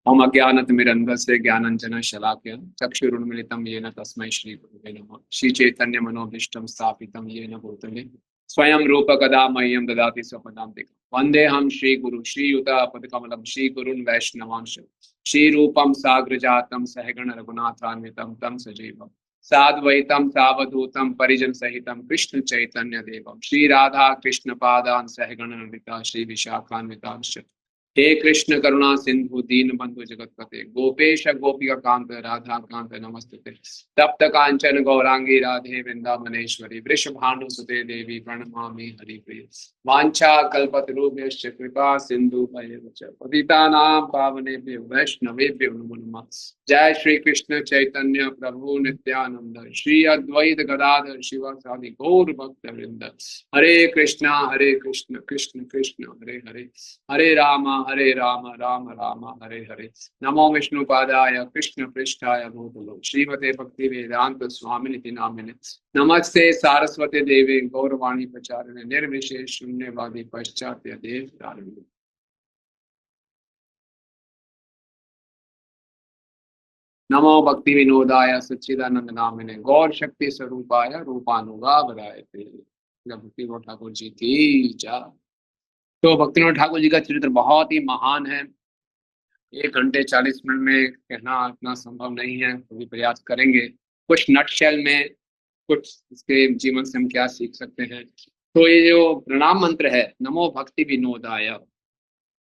ओम अज्ञानतिमिरन्धस्य ज्ञानाञ्जन शलाकया चक्षुरुन्मीलितं येन तस्मै श्रीगुरुवे नमः। श्रीचैतन्य मनोभीष्टं स्थापितं येन भूतले स्वयं रूप कदा मह्यं ददाति स्वपदान्तिकं। वन्देऽहं श्रीगुरु श्रीयुतापदकमलं श्रीगुरुन् वैष्णवांश श्रीरूपं साग्रजातं सहगण रघुनाथान्वितं तं सजीवं साद्वैतं सावधूतं परिजन सहितं कृष्ण चैतन्य देवं श्री राधा कृष्ण पादान् सहगण ललिता श्री विशाखान्वितांश्च। हे कृष्ण करुणा सिंधु दीन बंधु जगतपते गोपेश गोपिका कांत राधा कांत नमस्ते। तप्त कांचन गौरांगी राधे वृंदावनेश्वरी वृषभानुसुते देवी प्रणमामि हरिप्रिय। वांछा कल्पतरुभ्यश्च कृपा सिंधु पतितानां पावनेभ्यो वैष्णवेभ्यो नमो नमः। जय श्री कृष्ण चैतन्य प्रभु नित्यानंद श्री अद्वैत गदाधर शिवासादि गौर भक्त वृंद। हरे कृष्ण कृष्ण कृष्ण हरे हरे, हरे राम राम राम हरे हरे। नमो विष्णुपादाय कृष्ण पृष्ठाय भूतलो श्रीमते भक्ति वेदांत स्वामिनिति नामिने। नमस्ते सारस्वती देवी गौरवाणी प्रचारिणे निर्विशेष शून्यवादी पश्चात्य देव तारिणे। नमो भक्ति विनोदाय सच्चिदानंद नामिने गौर शक्ति स्वरूपाय रूपानुगावराय ते। भक्ति ठाकुर जी की जय। तो भक्तिनाथ ठाकुर जी का चरित्र बहुत ही महान है। 1 घंटे 40 मिनट में कहना इतना संभव नहीं है, तो भी प्रयास करेंगे कुछ नटशेल में कुछ इसके जीवन से हम क्या सीख सकते हैं। तो ये जो प्रणाम मंत्र है नमो भक्ति विनोदाय,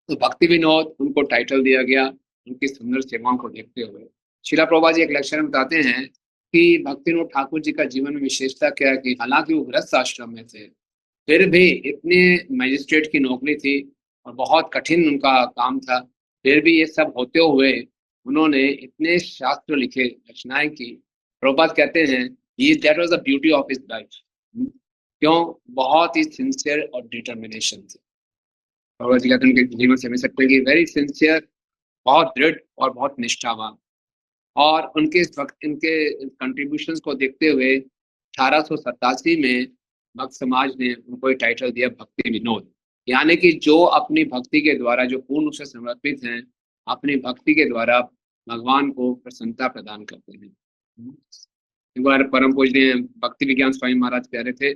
तो भक्ति विनोद उनको टाइटल दिया गया उनकी सुंदर सेवाओं को देखते हुए। शिला प्रभुपाद जी एक लेक्चर में बताते हैं कि भक्ति विनोद ठाकुर जी का जीवन में विशेषता क्या है कि हालांकि वो गृहस्थ आश्रम में थे, फिर भी इतने मजिस्ट्रेट की नौकरी थी और बहुत कठिन उनका काम था, फिर भी ये सब होते हुए उन्होंने इतने शास्त्र लिखे, रचनाएं की। प्रभुपाद कहते हैं ये that was the beauty of his life. क्यों? बहुत ही सिंसियर और डिटर्मिनेशन थी। प्रभुपाद जी कहते हैं उनके जीवन से हमें सकते हैं कि वेरी सिंसियर, बहुत दृढ़ और बहुत निष्ठावान। और उनके इस वक्त इनके कंट्रीब्यूशंस को देखते हुए 1887 में भक्त समाज ने उनको टाइटल दिया भक्ति विनोद, यानी कि जो अपनी भक्ति के द्वारा, जो पूर्ण रूप से समर्पित हैं, अपनी भक्ति के द्वारा भगवान को प्रसन्नता प्रदान करते हैं। एक बार परम पूजनीय भक्ति विज्ञान स्वामी महाराज कह रहे थे,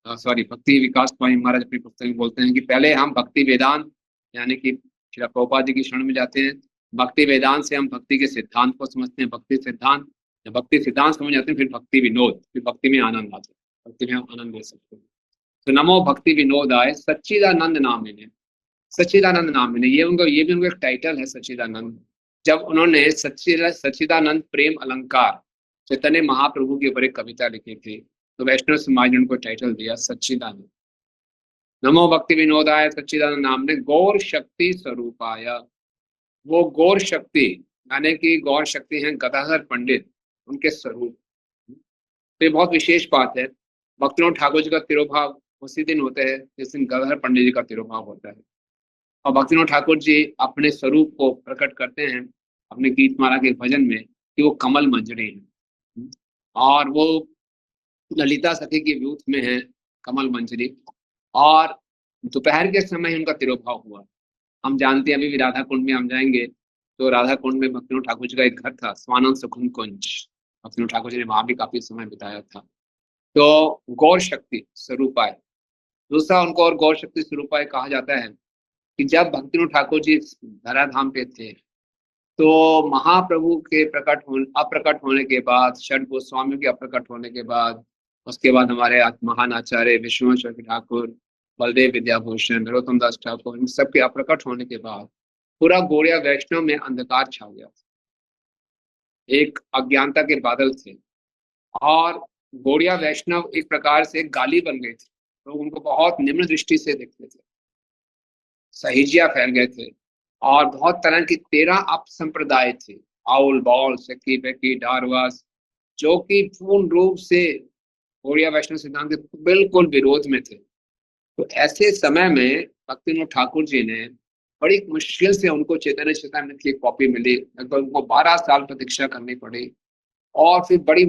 सॉरी भक्ति विकास स्वामी महाराज अपनी पुस्तक में बोलते हैं कि पहले हम भक्ति वेदांत यानी कि श्रील प्रभुपाद जी की शरण में जाते हैं। भक्ति वेदांत से हम भक्ति के सिद्धांत को समझते हैं, भक्ति सिद्धांत, जब भक्ति सिद्धांत समझ जाते हैं फिर भक्ति विनोद, फिर भक्ति में आनंद आता है, भक्ति में हम आनंद ले सकते हैं। तो नमो भक्ति विनोद आए सच्चिदानंद नामिने। सच्चिदानंद नामिने ये उनका, ये भी उनका एक टाइटल है सच्चिदानंद। जब उन्होंने सच्चिदानंद प्रेम अलंकार चैतन्य महाप्रभु के ऊपर एक कविता लिखी थी, तो वैष्णव समाज ने उनको टाइटल दिया सच्चिदानंद। नमो भक्ति विनोदाय सच्चिदानंद नाम ने गौर शक्ति स्वरूपाय। वो गौर शक्ति यानी कि गौर शक्ति हैं गदाधर पंडित, उनके स्वरूप। तो ये बहुत विशेष बात है। भक्तिनाथ ठाकुर जी का तिरुभाव उसी दिन होता है जिस दिन गदाधर पंडित जी का तिरुभाव होता है। और भक्तिनाथ ठाकुर जी अपने स्वरूप को प्रकट करते हैं अपने गीतमाला के भजन में कि वो कमल मंजरी है, और वो ललिता सखी के यूथ में है कमल मंजरी। और दोपहर के समय उनका तिरुभाव हुआ। हम जानते हैं, अभी भी राधा कुंड में हम जाएंगे तो राधा कुंड में भक्तिनाथ ठाकुर जी का एक घर था, स्वानंद सुखम कुंज। भक्तिनाथ ठाकुर जी ने वहां भी काफी समय बिताया था। तो गौर शक्ति स्वरूपाय, दूसरा उनको और गौर शक्ति स्वरूपाय कहा जाता है कि जब भक्तिनाथ ठाकुर जी धराधाम पे थे तो महाप्रभु के अप्रकट होने के बाद, षड गोस्वामियों के अप्रकट होने के बाद, उसके बाद हमारे महान आचार्य विश्वेश्वर ठाकुर, बलदेव विद्याभूषण, नरोत्तम दास ठाकुर, इन सबके अप्रकट होने के बाद पूरा गौड़िया वैष्णव में अंधकार छा गया। एक अज्ञानता के बादल थे और गौड़िया वैष्णव एक प्रकार से गाली बन गए थे। लोग उनको बहुत निम्न दृष्टि से देखते थे, सहिजिया फैल गए थे और बहुत तरह की 13 अप संप्रदाय थे, आउल बॉल सखी बेकी डारवास, जो कि पूर्ण रूप से गौड़िया वैष्णव सिद्धांत के बिल्कुल विरोध में थे। तो ऐसे समय में भक्तिनाथ ठाकुर जी ने बड़ी मुश्किल से उनको चैतन्य चेतामृत की कॉपी मिली, लगभग उनको 12 साल प्रतीक्षा करनी पड़ी और फिर बड़ी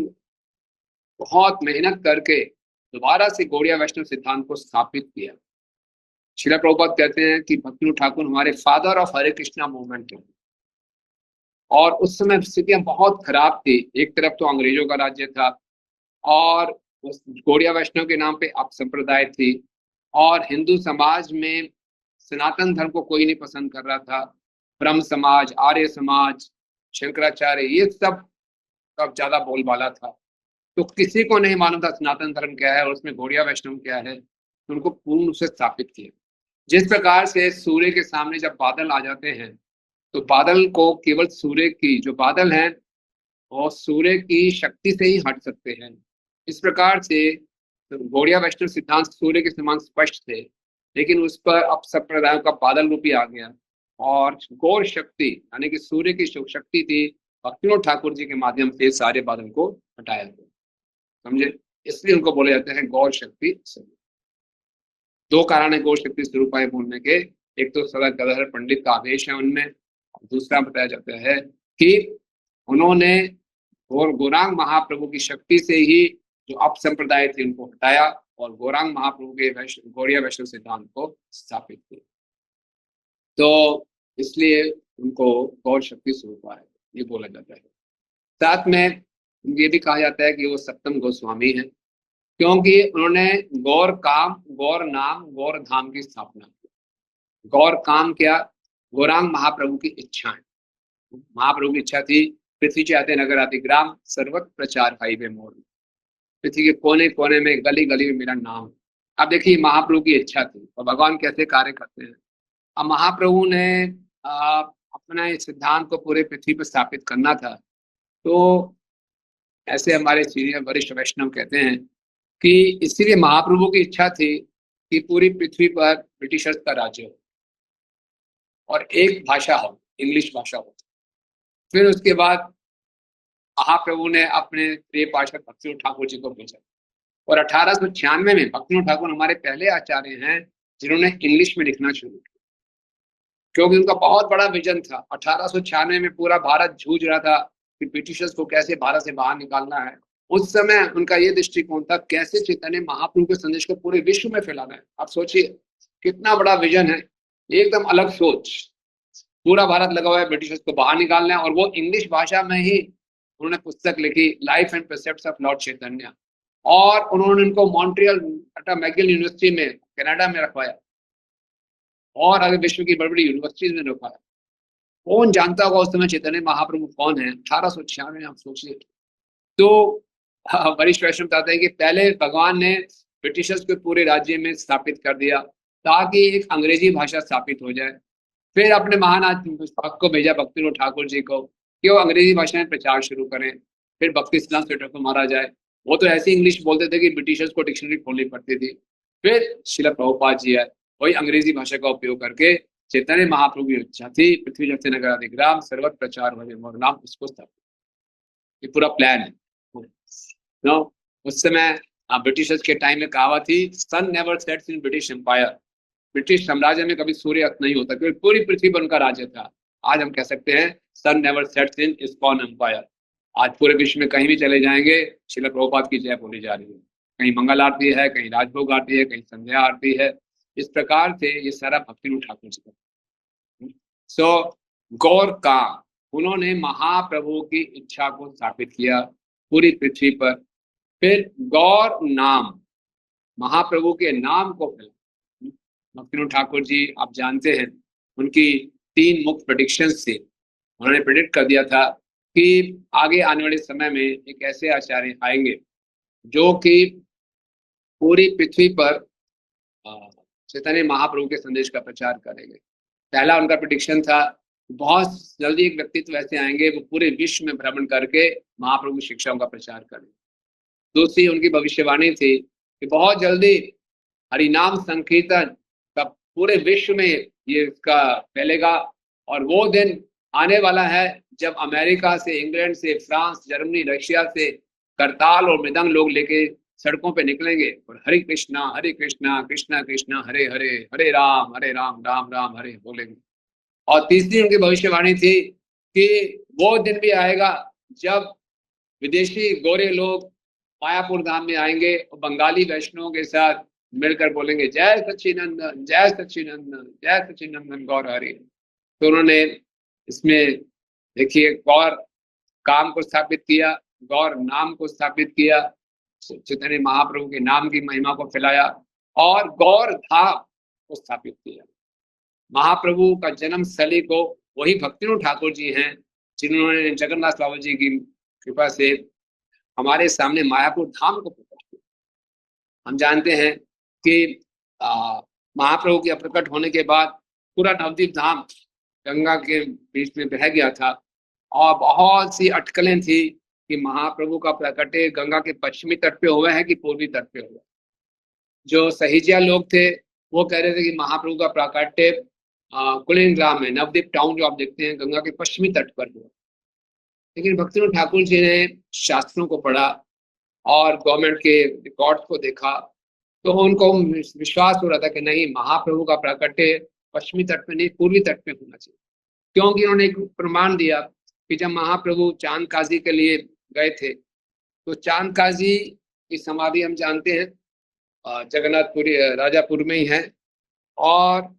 बहुत मेहनत करके दोबारा से गौड़िया वैष्णव सिद्धांत को स्थापित किया। श्रील प्रभुपाद कहते हैं कि भक्तिनाथ ठाकुर हमारे father of Hare Krishna movement है। और उस समय स्थितियां बहुत खराब थी। एक तरफ तो अंग्रेजों का राज्य था, और उस गौड़िया वैष्णव के नाम पे अपसंप्रदाय थी, और हिंदू समाज में सनातन धर्म को कोई नहीं पसंद कर रहा था। ब्रह्म समाज, आर्य समाज, शंकराचार्य, ये सब ज्यादा बोलबाला था। तो किसी को नहीं मालूम था सनातन धर्म क्या है और उसमें गौड़िया वैष्णव क्या है, तो उनको पूर्ण रूप से स्थापित किया। जिस प्रकार से सूर्य के सामने जब बादल आ जाते हैं, तो बादल को केवल सूर्य की, जो बादल हैं और सूर्य की शक्ति से ही हट सकते हैं। इस प्रकार से गौड़िया वैष्णव सिद्धांत सूर्य के समान स्पष्ट थे, लेकिन उस पर अब संप्रदायों का बादल रूपी आ गया, और गौर शक्ति यानी कि सूर्य की जो शक्ति थी, भक्तिविनोद ठाकुर जी के माध्यम से सारे बादल को हटाया गया। समझे? इसलिए उनको बोले जाते हैं गौर शक्ति स्वरूप। दो कारण है गौर शक्ति स्वरूपाय बोलने के, एक तो सदा गदाधर पंडित का आदेश है उनमें, और दूसरा बताया जाता है कि उन्होंने गौरांग महाप्रभु की शक्ति से ही जो अप संप्रदाय थे उनको हटाया, और गौरांग महाप्रभु के गौड़िया वैष्णव सिद्धांत को स्थापित किया। तो इसलिए उनको गौर शक्ति स्वरूपाय ये बोला जाता है। साथ में ये भी कहा जाता है कि वो सप्तम गोस्वामी है, क्योंकि उन्होंने गौर काम, गौर नाम, गौर धाम की स्थापना की। गौर काम क्या? गौरांग महाप्रभु की इच्छा है। महाप्रभु की इच्छा थी, पृथ्वी चाहते नगर आदि ग्राम सर्वत्र प्रचार हाईवे मोड़, पृथ्वी के कोने कोने में, गली गली में मेरा नाम। अब देखिए महाप्रभु की इच्छा थी और भगवान कैसे कार्य करते हैं। अब महाप्रभु ने अपना इस सिद्धांत को पूरे पृथ्वी पर स्थापित करना था। तो ऐसे हमारे सीनियर वरिष्ठ वैष्णव कहते हैं कि इसीलिए महाप्रभु की इच्छा थी कि पूरी पृथ्वी पर ब्रिटिशर्स का राज्य हो और एक भाषा हो, इंग्लिश भाषा हो। फिर उसके बाद महाप्रभु ने अपने प्रिय पार्षद भक्तिविनोद ठाकुर जी को भेजा, और 1896 में भक्तिविनोद ठाकुर हमारे पहले आचार्य हैं जिन्होंने इंग्लिश में लिखना शुरू किया, क्योंकि उनका बहुत बड़ा विजन था। 1896 में पूरा भारत जूझ रहा था कि ब्रिटिशर्स को कैसे भारत से बाहर निकालना है। उस समय उनका ये दृष्टिकोण था कैसे चैतन्य महाप्रभु के संदेश को पूरे विश्व में फैलाना है। आप सोचिए कितना बड़ा विजन है, एकदम अलग सोच। पूरा भारत लगा हुआ है ब्रिटिशर्स को बाहर निकालना है, और वो इंग्लिश भाषा में ही उन्होंने पुस्तक लिखी, लाइफ एंड प्रिसेप्ट्स ऑफ लॉर्ड चैतन्य, और उन्होंने उनको मॉन्ट्रियल मैगिल यूनिवर्सिटी में कनाडा में रखवाया, और अगर विश्व की बड़ी बड़ी यूनिवर्सिटीज में रखवाया। कौन जानता होगा उस समय चैतन्य महाप्रभु कौन है? 1896 में, आप सोचिए। तो वरिष्ठ वैष्णव बताते हैं कि पहले भगवान ने ब्रिटिशर्स को पूरे राज्य में स्थापित कर दिया ताकि एक अंग्रेजी भाषा स्थापित हो जाए। फिर अपने महान भक्त को भेजा, भक्तिविनोद ठाकुर जी को, कि वो अंग्रेजी भाषा में प्रचार शुरू करें। फिर भक्ति सिद्धांत स्वेटर को मारा जाए। वो तो ऐसी इंग्लिश बोलते थे कि ब्रिटिशर्स को डिक्शनरी खोलनी पड़ती थी। फिर श्रील प्रभुपाद जी आए, वही अंग्रेजी भाषा का उपयोग करके चैतन्य महाप्रभु की इच्छा थी पृथ्वी जैसे नगर आदि ग्राम सर्वत्र प्रचार हो नाम उसको स्थापित। ये पूरा प्लान है। नो, उस समय ब्रिटिशर्स के टाइम में कहावत थी, sun never sets in British empire. British साम्राज्य में कभी सूर्य अस्त नहीं होता, क्योंकि पूरी पृथ्वी पर उनका राज्य था। आज हम कह सकते हैं sun never sets in ISKCON empire. आज पूरे विश्व में कहीं भी चले जाएंगे श्रील प्रभुपाद की जय बोली जा रही है। कहीं मंगल आरती है, कहीं राजभोग आरती है, कहीं संध्या आरती है। इस प्रकार से ये सारा भक्तिविनोद ठाकुर जी का। सो गौर का उन्होंने महाप्रभु की इच्छा को स्थापित किया पूरी पृथ्वी पर। फिर गौर नाम, महाप्रभु के नाम को फैला। भक्तिविनोद ठाकुर जी आप जानते हैं, उनकी 3 मुख्य प्रेडिक्शंस थी। उन्होंने प्रेडिक्ट कर दिया था कि आगे आने वाले समय में एक ऐसे आचार्य आएंगे जो कि पूरी पृथ्वी पर चैतन्य महाप्रभु के संदेश का प्रचार करेंगे। पहला उनका प्रेडिक्शन था, बहुत जल्दी एक व्यक्तित्व ऐसे आएंगे वो पूरे विश्व में भ्रमण करके महाप्रभु की शिक्षाओं का प्रचार करेंगे। दूसरी उनकी भविष्यवाणी थी कि बहुत जल्दी हरिनाम संकीर्तन का पूरे विश्व में ये इसका फैलेगा, और वो दिन आने वाला है जब अमेरिका से, इंग्लैंड से, फ्रांस, जर्मनी, रशिया से करताल और मृदंग लोग लेके सड़कों पे निकलेंगे और हरे कृष्णा कृष्णा कृष्णा हरे हरे, हरे राम राम राम हरे बोलेंगे। और तीसरी उनकी भविष्यवाणी थी कि वो दिन भी आएगा जब विदेशी गोरे लोग मायापुर धाम में आएंगे और बंगाली वैष्णवों के साथ मिलकर बोलेंगे जय सच्चिदानंद, जय सच्चिदानंद, जय सच्चिदानंद गौर हरि। तो उन्होंने इसमें देखिए, गौर काम को स्थापित किया, गौर नाम को स्थापित किया, चैतन्य महाप्रभु के नाम की महिमा को फैलाया और गौर धाम को स्थापित किया। महाप्रभु का जन्म स्थली को वही भक्तिनाथ ठाकुर जी हैं जिन्होंने जगन्नाथ बाबा जी की कृपा से हमारे सामने मायापुर धाम को प्रकट किया। हम जानते हैं कि महाप्रभु के प्रकट होने के बाद पूरा नवद्वीप धाम गंगा के बीच में बह गया था और बहुत सी अटकलें थी कि महाप्रभु का प्रकटे गंगा के पश्चिमी तट पे हुआ है कि पूर्वी तट पे हुआ। जो सहीजिया लोग थे वो कह रहे थे कि महाप्रभु का प्राकट्य कुलिनग्राम में नवद्वीप टाउन जो आप देखते हैं गंगा के पश्चिमी तट पर हुआ। लेकिन भक्तिनाथ ठाकुर जी ने शास्त्रों को पढ़ा और गवर्नमेंट के रिकॉर्ड्स को देखा तो उनको विश्वास हो रहा था कि नहीं, महाप्रभु का प्राकट्य पश्चिमी तट पे नहीं पूर्वी तट पे होना चाहिए। क्योंकि उन्होंने एक प्रमाण दिया कि जब महाप्रभु चांद काजी के लिए गए थे तो चांद काजी की समाधि हम जानते हैं जगन्नाथपुरी राजापुर में ही है और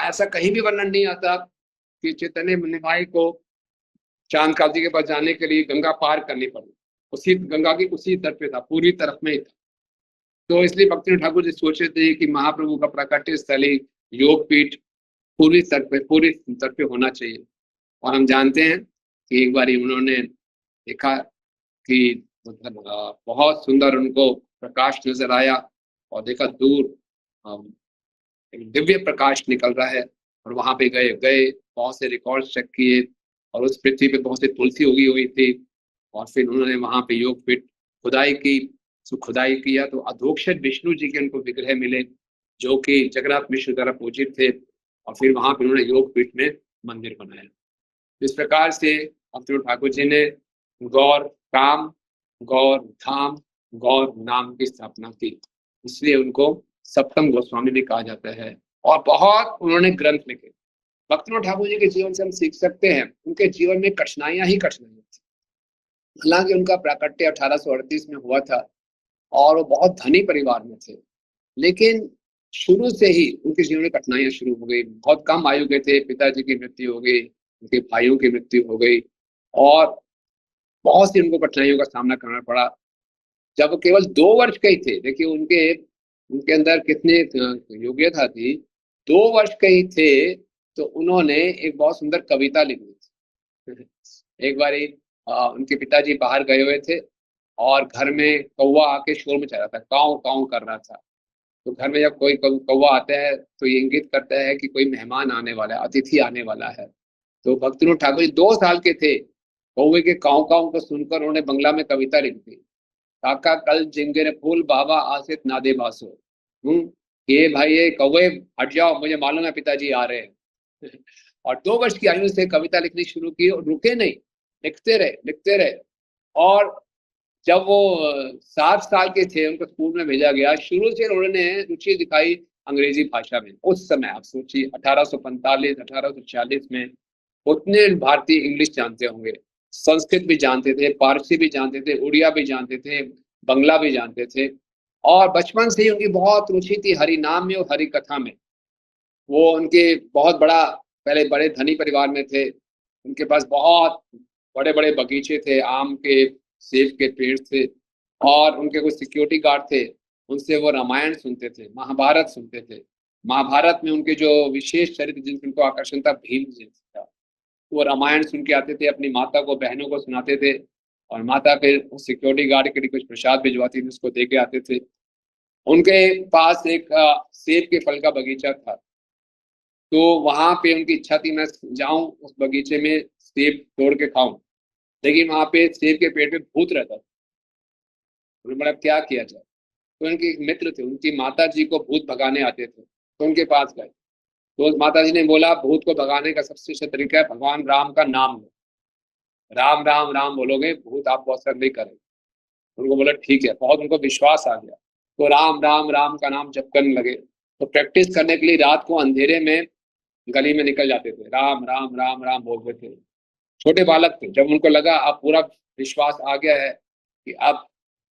ऐसा कहीं भी वर्णन नहीं आता कि चैतन्य निभाई को चांद काजी के पास जाने के लिए गंगा पार करनी पड़ी। उसी गंगा की उसी तट पे था, पूर्वी तरफ में ही था। तो इसलिए भक्तिनाथ ठाकुर जी सोचे थे कि महाप्रभु का प्राकट्य स्थली योगपीठ पूर्वी तट पे होना चाहिए। और हम जानते हैं कि एक बार उन्होंने देखा कि मतलब बहुत सुंदर उनको प्रकाश नजर आया और देखा दूर एक दिव्य प्रकाश निकल रहा है और वहां पे गए बहुत से रिकॉर्ड चेक किए और उस पृथ्वी पे बहुत से तुलसी उगी हुई थी। और फिर उन्होंने वहां पे योगपीठ खुदाई की। खुदाई किया तो अधोक्षज विष्णु जी के उनको विग्रह मिले जो कि जगन्नाथ मिश्र द्वारा पूजित थे और फिर वहां पे उन्होंने योगपीठ में मंदिर बनाया। इस प्रकार से भक्तिनाथ ठाकुर जी ने गौर काम, गौर धाम, गौर नाम की स्थापना की। इसलिए उनको सप्तम गोस्वामी भी कहा जाता है और बहुत उन्होंने ग्रंथ लिखे। भक्तिनाथ ठाकुर जी के जीवन से हम सीख सकते हैं उनके जीवन में कठिनाइयां ही कठिनाइयां थी। हालांकि उनका प्राकट्य 1838 में हुआ था और वो बहुत धनी परिवार में थे, लेकिन शुरू से ही उनके जीवन में कठिनाइयां शुरू हो गई। बहुत कम आयु के थे, पिताजी की मृत्यु हो गई, उनके भाइयों की मृत्यु हो गई और बहुत सी उनको कठिनाइयों का सामना करना पड़ा। जब वो केवल 2 वर्ष के ही थे, देखिए उनके अंदर कितने योग्यता थी। 2 वर्ष के ही थे तो उन्होंने एक बहुत सुंदर कविता लिखी थी। एक बार उनके पिताजी बाहर गए हुए थे और घर में कौवा आके शोर मचा रहा था, काऊ काऊ कर रहा था। तो घर में जब कोई कौवा आता है तो ये इंगित करता है कि कोई मेहमान आने वाला है, अतिथि आने वाला है। तो भक्तिनाथ ठाकुर जी 2 साल के थे, कौवे के काऊ काऊ को सुनकर उन्होंने बंगला में कविता लिख दी। काका कल जिंगेर फूल बाबा आसित नादे बासो। ये भाई ये कौवे हट जाओ, मुझे मालूम है पिताजी आ रहे हैं। और 2 वर्ष की आयु से कविता लिखनी शुरू की और रुके नहीं, लिखते रहे। और जब वो 7 साल के थे उनको स्कूल में भेजा गया। शुरू से उन्होंने रुचि दिखाई अंग्रेजी भाषा में। उस समय आप सोचिए 1845 1846 में उतने भारतीय इंग्लिश जानते होंगे, संस्कृत भी जानते थे, पारसी भी जानते थे, उड़िया भी जानते थे, बंगला भी जानते थे। और बचपन से ही उनकी बहुत रुचि थी हरि नाम में और हरि कथा में। वो उनके बहुत बड़ा पहले बड़े धनी परिवार में थे। उनके पास बहुत बड़े बड़े बगीचे थे, आम के सेब के पेड़ थे और उनके कुछ सिक्योरिटी गार्ड थे। उनसे वो रामायण सुनते थे, महाभारत सुनते थे। महाभारत में उनके जो विशेष चरित्र जिनसे उनको आकर्षण था भीम जी था, वो रामायण सुन के आते थे, अपनी माता को बहनों को सुनाते थे और माता फिर सिक्योरिटी गार्ड के लिए कुछ प्रसाद भिजवाती थी, उसको दे के आते थे। उनके पास एक सेब के फल का बगीचा था, तो वहां पे उनकी इच्छा थी मैं जाऊं उस बगीचे में सेब तोड़ के खाऊं, लेकिन वहां पे सेब के पेड़ पे भूत रहता था। उन्होंने बोला क्या किया जाए। तो उनके एक मित्र थे, उनकी माता जी को भूत भगाने आते थे, तो उनके पास गए। तो उस माता जी ने बोला भूत को भगाने का सबसे अच्छा तरीका है भगवान राम का नाम लो, राम राम राम बोलोगे भूत आपको असर नहीं करेगा। उनको बोला ठीक है, बहुत उनको विश्वास आ गया। तो राम राम राम का नाम जप करने लगे। तो प्रैक्टिस करने के लिए रात को अंधेरे में गली में निकल जाते थे, राम राम राम राम बोलते थे। छोटे बालक थे। जब उनको लगा अब पूरा विश्वास आ गया है कि अब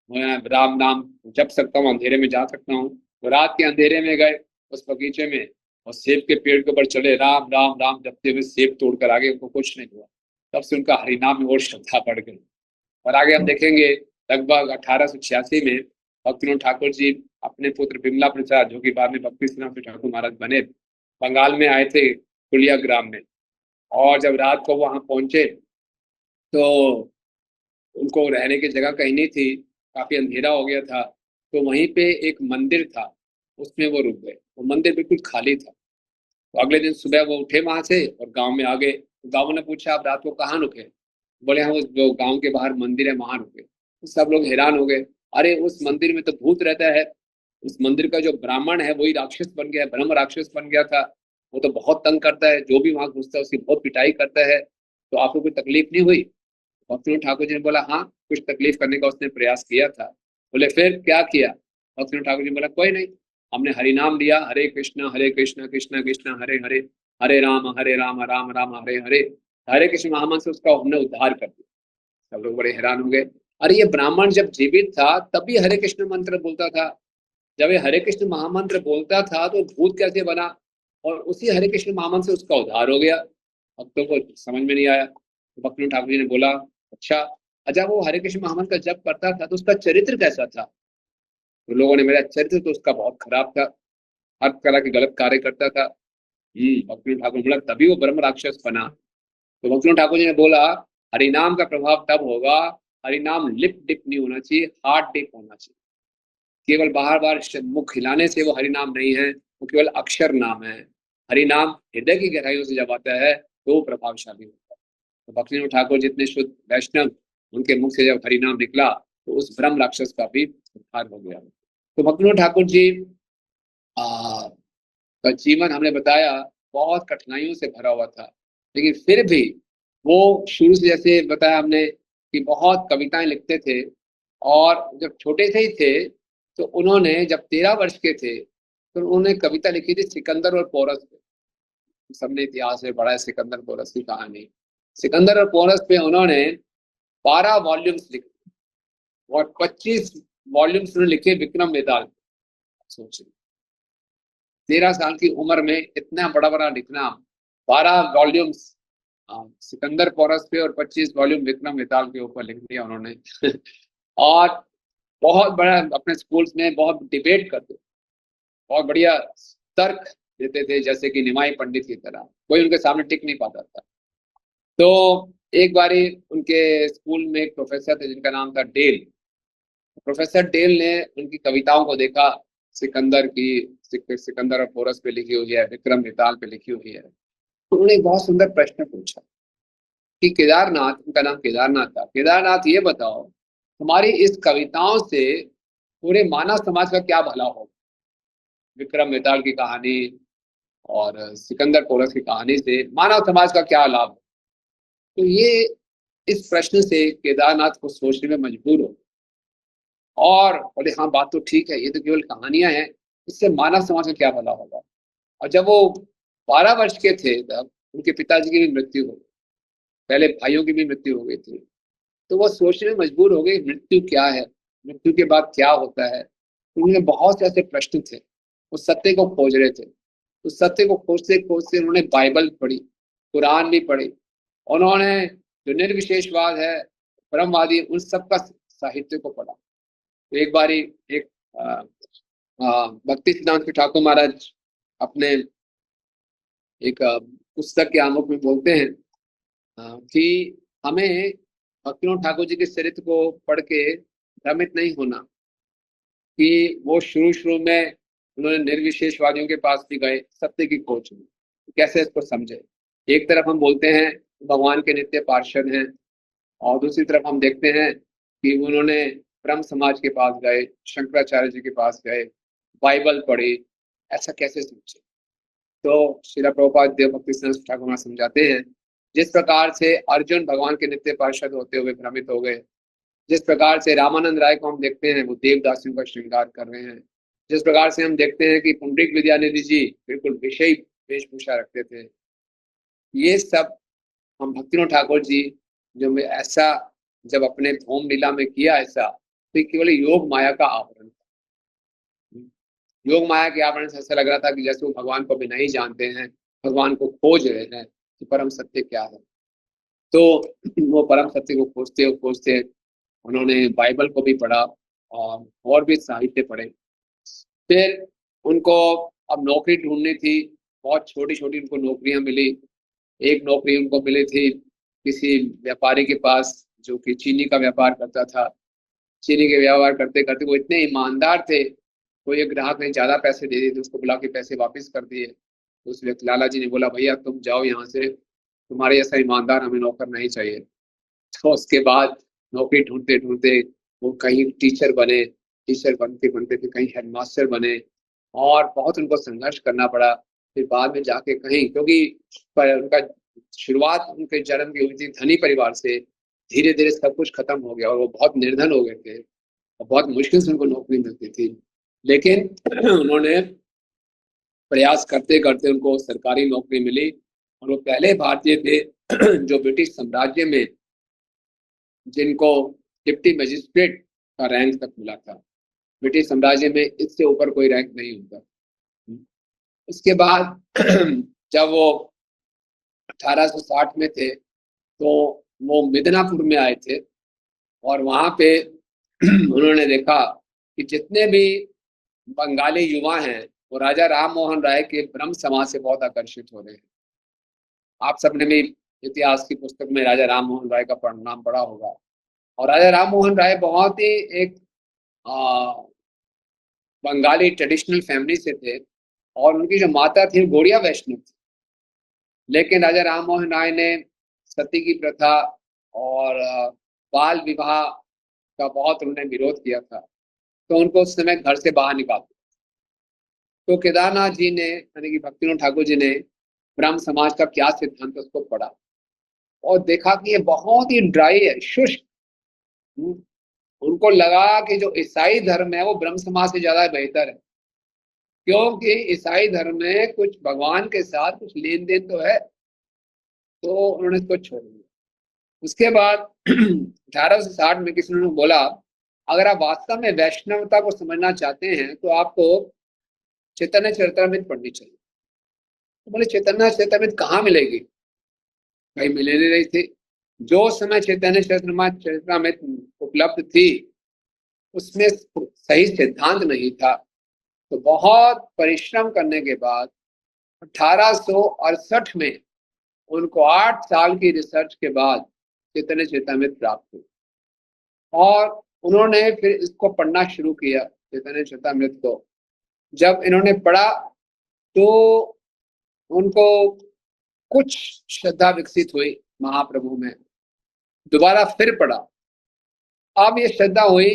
मैं राम नाम जप सकता हूँ, अंधेरे में जा सकता हूँ, तो रात के अंधेरे में गए उस बगीचे में और सेब के पेड़ के ऊपर चले, राम राम राम जपते हुए सेब तोड़ कर आगे, उनको कुछ नहीं हुआ। तब से उनका हरिनाम में और श्रद्धा बढ़ गई। और आगे हम देखेंगे लगभग 1886 में भक्तिविनोद ठाकुर जी अपने पुत्र बिमला प्रसाद, जो कि बाद में भक्ति सिंह ठाकुर महाराज बने, बंगाल में आए थे कुलिया ग्राम में। और जब रात को वहां पहुंचे तो उनको रहने की जगह कहीं नहीं थी, काफी अंधेरा हो गया था। तो वहीं पे एक मंदिर था, उसमें वो रुक गए। वो मंदिर बिल्कुल खाली था। तो अगले दिन सुबह वो उठे वहां से और गांव में आ गए। तो गांव ने पूछा आप रात को कहाँ रुके? बोले हम उस जो गांव के बाहर मंदिर है वहां रुके। तो सब लोग हैरान हो गए, अरे उस मंदिर में तो भूत रहता है। उस मंदिर का जो ब्राह्मण है वही राक्षस बन गया है, ब्रह्म राक्षस बन गया था। वो तो बहुत तंग करता है, जो भी वहां घुसता है उसकी बहुत पिटाई करता है। तो आपको कोई तकलीफ नहीं हुई? भक्तिविनोद ठाकुर जी ने बोला हाँ, कुछ तकलीफ करने का उसने प्रयास किया था। बोले फिर क्या किया? भक्तिविनोद ठाकुर जी ने बोला कोई नहीं, हमने हरि नाम लिया, हरे कृष्ण कृष्ण कृष्ण हरे हरे, हरे राम राम राम हरे हरे, हरे कृष्ण महामंत्र से उसका हमने उद्धार कर दिया। सब लोग बड़े हैरान हो गए, अरे ये ब्राह्मण जब जीवित था तब भी हरे कृष्ण मंत्र बोलता था, जब ये हरे कृष्ण महामंत्र बोलता था तो भूत कैसे बना? और उसी हरे कृष्ण महामंत्र से उसका उद्धार हो गया। भक्तों को समझ में नहीं आया। तो भक्तिविनोद ठाकुर जी ने बोला अच्छा, अच्छा वो हरे कृष्ण महामंत्र का जप करता था तो उसका चरित्र कैसा था? तो लोगों ने, मेरा चरित्र तो उसका बहुत खराब था, हर तरह के गलत कार्य करता था। भक्तिविनोद ठाकुर ने बोला तभी वो ब्रह्म राक्षस बना। तो भक्तिविनोद ठाकुर जी ने बोला हरिनाम का प्रभाव तब होगा, हरिनाम लिप डिप नहीं होना चाहिए, हार्ट डिप होना चाहिए। केवल बार बार मुख हिलाने से वो हरिनाम नहीं है, वो केवल अक्षर नाम है। हरिनाम हृदय की गहराइयों से जब आता है तो प्रभावशाली होता है। तो भक्तिविनोद ठाकुर जितने शुद्ध वैष्णव, उनके मुख से जब हरिनाम निकला तो उस ब्रह्म राक्षस का भी उद्धार हो गया। तो भक्तिविनोद ठाकुर जी का जीवन हमने बताया बहुत कठिनाइयों से भरा हुआ था, लेकिन फिर भी वो शुरू से, जैसे बताया हमने, कि बहुत कविताएं लिखते थे। और जब छोटे से ही थे तो उन्होंने, जब 13 वर्ष के थे तो उन्होंने कविता लिखी थी सिकंदर और पोरस पे। सबने इतिहास में पढ़ा है सिकंदर पोरस की कहानी। सिकंदर और पोरस पे उन्होंने 12 वॉल्यूम्स लिखे और 25 वॉल्यूम्स उन्होंने लिखे विक्रम वेताल। सोचिए 13 साल की उम्र में इतना बड़ा बड़ा लिखना, 12 वॉल्यूम्स सिकंदर पोरस पे और 25 वॉल्यूम विक्रम वेताल के ऊपर लिख दिया उन्होंने। और बहुत बड़ा अपने स्कूल्स में बहुत डिबेट करते, बहुत बढ़िया तर्क देते थे, जैसे कि निमाई पंडित की तरह, कोई उनके सामने टिक नहीं पाता था। तो एक बारी उनके स्कूल में एक प्रोफेसर थे जिनका नाम था डेल। प्रोफेसर डेल ने उनकी कविताओं को देखा, सिकंदर की, सिकंदर और पोरस पे लिखी हुई है, विक्रम वेताल पे लिखी हुई है। तो उन्होंने एक बहुत सुंदर प्रश्न पूछा कि केदारनाथ, उनका नाम केदारनाथ था, केदारनाथ ये बताओ तुम्हारी इस कविताओं से पूरे मानव समाज का क्या भला होगा? विक्रम वेताल की कहानी और सिकंदर पोरस की कहानी से मानव समाज का क्या लाभ? तो ये, इस प्रश्न से केदारनाथ को सोचने में मजबूर हो और बोले हाँ बात तो ठीक है, ये तो केवल कहानियां हैं, इससे मानव समाज का क्या भला होगा। और जब वो 12 वर्ष के थे तब उनके पिताजी की भी मृत्यु हो गई, पहले भाइयों की भी मृत्यु हो गई थी। तो वो सोचने में मजबूर हो गए मृत्यु क्या है, मृत्यु के बाद क्या होता है। तो उन्हें बहुत से ऐसे प्रश्न थे, वो सत्य को खोज रहे थे। तो सत्य को खोजते खोजते उन्होंने बाइबल पढ़ी, कुरान भी पढ़ी, उन्होंने जो निर्विशेषवाद है, ब्रह्मवादी, उन सब का साहित्य को पढ़ा। तो एक बारी एक भक्ति सिद्धांत ठाकुर महाराज अपने एक पुस्तक के आमुख में बोलते हैं कि हमें भक्तिविनोद ठाकुर जी के चरित्र को पढ़ के भ्रमित नहीं होना, कि वो शुरू शुरू में उन्होंने निर्विशेषवादियों के पास भी गए सत्य की खोज में। कैसे इसको समझे? एक तरफ हम बोलते हैं भगवान के नित्य पार्षद हैं, और दूसरी तरफ हम देखते हैं कि उन्होंने ब्रह्म समाज के पास गए, शंकराचार्य जी के पास गए, बाइबल पढ़ी। ऐसा कैसे समझे? तो श्रील प्रभुपाद देव भक्ति सिद्धांत ठाकुर महाराज समझाते हैं, जिस प्रकार से अर्जुन भगवान के नित्य पार्षद होते हुए भ्रमित हो गए, जिस प्रकार से रामानंद राय को हम देखते हैं वो देवदासियों का श्रृंगार कर रहे हैं, जिस प्रकार से हम देखते हैं कि पुंडरीक विद्यानिधि जी बिल्कुल विषयी वेशभूषा रखते थे, ये सब हम भक्तिविनोद ठाकुर जी जो में ऐसा जब अपने भौम लीला में किया ऐसा, तो ये केवल योग माया का आवरण था। योग माया के आवरण से ऐसा लग रहा था कि जैसे वो भगवान को भी नहीं जानते हैं, भगवान को खोज रहे हैं कि परम सत्य क्या है। तो वो परम सत्य को खोजते खोजते उन्होंने बाइबल को भी पढ़ा और भी साहित्य पढ़े। फिर उनको अब नौकरी ढूंढनी थी, बहुत छोटी छोटी उनको नौकरियां मिली। एक नौकरी उनको मिली थी किसी व्यापारी के पास जो कि चीनी का व्यापार करता था। चीनी के व्यापार करते करते वो इतने ईमानदार थे, कोई एक ग्राहक ने ज्यादा पैसे दे दिए तो उसको बुला के पैसे वापस कर दिए। तो उस व्यक्ति लाला जी ने बोला भैया तुम जाओ यहाँ से, तुम्हारे जैसा ईमानदार हमें नौकर नहीं चाहिए। तो उसके बाद नौकरी ढूंढते ढूंढते वो कहीं टीचर बने, टीचर बनते बनते फिर कहीं हेडमास्टर बने, और बहुत उनको संघर्ष करना पड़ा। फिर बाद में जाके कहीं, क्योंकि उनका शुरुआत उनके जन्म की हुई थी धनी परिवार से, धीरे धीरे सब कुछ खत्म हो गया और वो बहुत निर्धन हो गए थे और बहुत मुश्किल से उनको नौकरी मिलती थी। लेकिन उन्होंने प्रयास करते करते उनको सरकारी नौकरी मिली और वो पहले भारतीय थे जो ब्रिटिश साम्राज्य में जिनको डिप्टी मजिस्ट्रेट का रैंक तक मिला था। ब्रिटिश साम्राज्य में इससे ऊपर कोई रैंक नहीं होता। उसके बाद जब वो 1860 में थे तो वो मिदनापुर में आए थे और वहां पे उन्होंने देखा कि जितने भी बंगाली युवा हैं वो राजा राम मोहन राय के ब्रह्म समाज से बहुत आकर्षित हो रहे हैं। आप सबने भी इतिहास की पुस्तक में राजा राम मोहन राय का नाम पढ़ा होगा। और राजा राम मोहन राय बहुत ही एक बंगाली ट्रेडिशनल फैमिली से थे और उनकी जो माता थी गौड़िया वैष्णव थी। लेकिन राजा राम मोहन राय ने सती की प्रथा और बाल विवाह का बहुत उन्होंने विरोध किया था, तो उनको उस समय घर से बाहर निकाल दिया। तो केदारनाथ जी ने यानी कि भक्तिनाथ ठाकुर जी ने ब्रह्म समाज का क्या सिद्धांत उसको पढ़ा और देखा कि ये बहुत ही ड्राई है, शुष्क। उनको लगा कि जो ईसाई धर्म है वो ब्रह्म समाज से ज्यादा बेहतर है, क्योंकि ईसाई धर्म में कुछ भगवान के साथ कुछ लेन देन तो है। तो उन्होंने इसको छोड़ दिया। उसके बाद 1860 में किसी ने बोला अगर आप वास्तव में वैष्णवता को समझना चाहते हैं तो आपको चैतन्य चरितमृत पढ़नी चाहिए। तो बोले चैतन्य चरितमृत कहाँ मिलेगी? कहीं मिले नहीं थी। जो समय चैतन्य चरितमृत उपलब्ध थी उसमें सही सिद्धांत नहीं था। तो बहुत परिश्रम करने के बाद 1868 में उनको 8 साल की रिसर्च के बाद चैतन्य चरितमृत प्राप्त हुई और उन्होंने फिर इसको पढ़ना शुरू किया चैतन्य चरितमृत को। जब इन्होंने पढ़ा तो उनको कुछ श्रद्धा विकसित हुई महाप्रभु में। दोबारा फिर पढ़ा, अब ये श्रद्धा हुई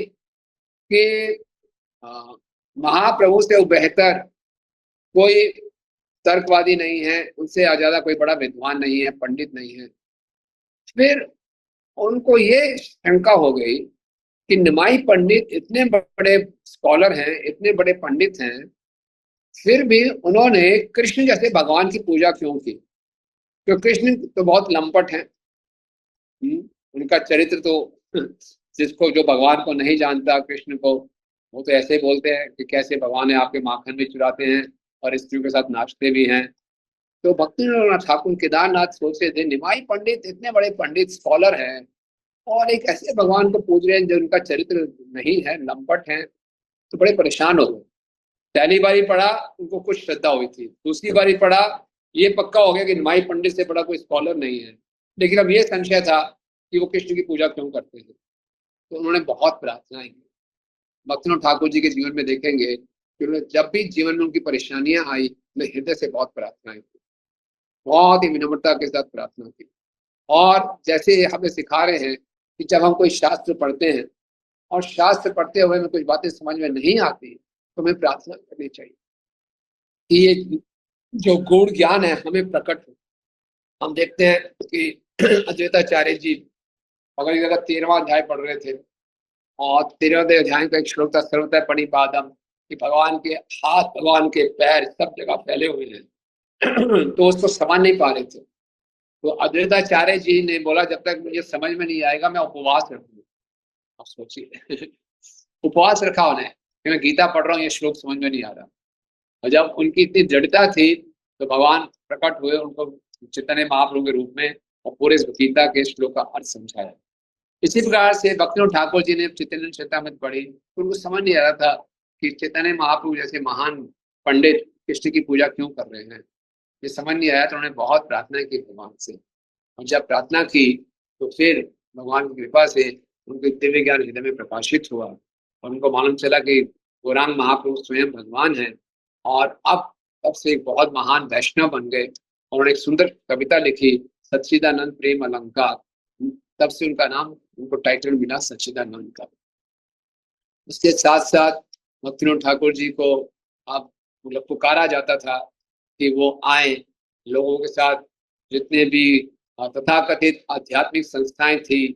कि महाप्रभु से बेहतर कोई तर्कवादी नहीं है, उनसे ज्यादा कोई बड़ा विद्वान नहीं है, पंडित नहीं है। फिर उनको ये शंका हो गई कि निमाई पंडित इतने बड़े स्कॉलर हैं, इतने बड़े पंडित हैं, फिर भी उन्होंने कृष्ण जैसे भगवान की पूजा क्यों की? क्योंकि कृष्ण तो बहुत लंपट हैं। उनका चरित्र तो जिसको जो भगवान को नहीं जानता कृष्ण को, वो तो ऐसे बोलते हैं कि कैसे भगवान है, आपके माखन भी चुराते हैं और स्त्रियों के साथ नाचते भी हैं। तो भक्तिनाथ ठाकुर केदारनाथ सोचते थे निमाई पंडित इतने बड़े पंडित स्कॉलर हैं और एक ऐसे भगवान को पूज रहे हैं जो उनका चरित्र नहीं है, लंपट है। तो बड़े परेशान हो गए। पहली बारी पढ़ा उनको कुछ श्रद्धा हुई थी, दूसरी बारी पढ़ा ये पक्का हो गया कि निमाई पंडित से बड़ा कोई स्कॉलर नहीं है। लेकिन अब ये संशय था कि वो कृष्ण की पूजा क्यों करते हैं। तो उन्होंने बहुत प्रार्थनाएं की। भक्तिनाथ ठाकुर जी के जीवन में देखेंगे कि उन्होंने जब भी जीवन में उनकी परेशानियां आई उन्होंने हृदय से बहुत प्रार्थनाएं की, बहुत ही विनम्रता के साथ प्रार्थना की। और जैसे हमें सिखा रहे हैं कि जब हम कोई शास्त्र पढ़ते हैं और शास्त्र पढ़ते हुए में कुछ बातें समझ में नहीं आती तो हमें प्रार्थना करनी चाहिए कि ये जो गूढ़ ज्ञान है हमें प्रकट हो। हम देखते हैं कि अद्वैताचार्य जी अगर जगह 13वां अध्याय पढ़ रहे थे और 13वें अध्याय का एक श्लोक था सर्वतः प्रणिपादम, कि भगवान के हाथ भगवान के पैर सब जगह फैले हुए हैं तो उसको समझ नहीं पा रहे थे। तो अद्वैताचार्य जी ने बोला जब तक मुझे समझ में नहीं आएगा मैं उपवास रखूंगा। आप सोचिए उपवास रखा उन्हें कि मैं गीता पढ़ रहा हूँ, ये श्लोक समझ में नहीं आ रहा। और जब उनकी इतनी दृढ़ता थी तो भगवान प्रकट हुए उनको चैतन्य महाप्रभु के रूप में और पूरे गीता के श्लोक का अर्थ समझाया। इसी प्रकार से भक्तिनाथ ठाकुर जी ने चैतन्य चरितामृत पढ़ी तो उनको समझ नहीं आ रहा था कि चैतन्य महाप्रभु जैसे महान पंडित कृष्ण की पूजा क्यों कर रहे हैं। ये समझ नहीं आया तो उन्होंने बहुत प्रार्थना की भगवान से, और जब प्रार्थना की तो फिर भगवान की कृपा से उनके दिव्य ज्ञान हृदय में प्रकाशित हुआ और उनको मालूम चला कि गौरांग महाप्रभु स्वयं भगवान है। और अब तब से एक बहुत महान वैष्णव बन गए और उन्होंने एक सुंदर कविता लिखी, सच्चिदानंद प्रेम अलंकार। तब से उनका नाम, उनको टाइटल मिला सच्चिदानंद का। उसके साथ साथ भक्तिनाथ ठाकुर जी को अब मतलब पुकारा जाता था कि वो आए लोगों के साथ, जितने भी तथाकथित आध्यात्मिक संस्थाएं थी,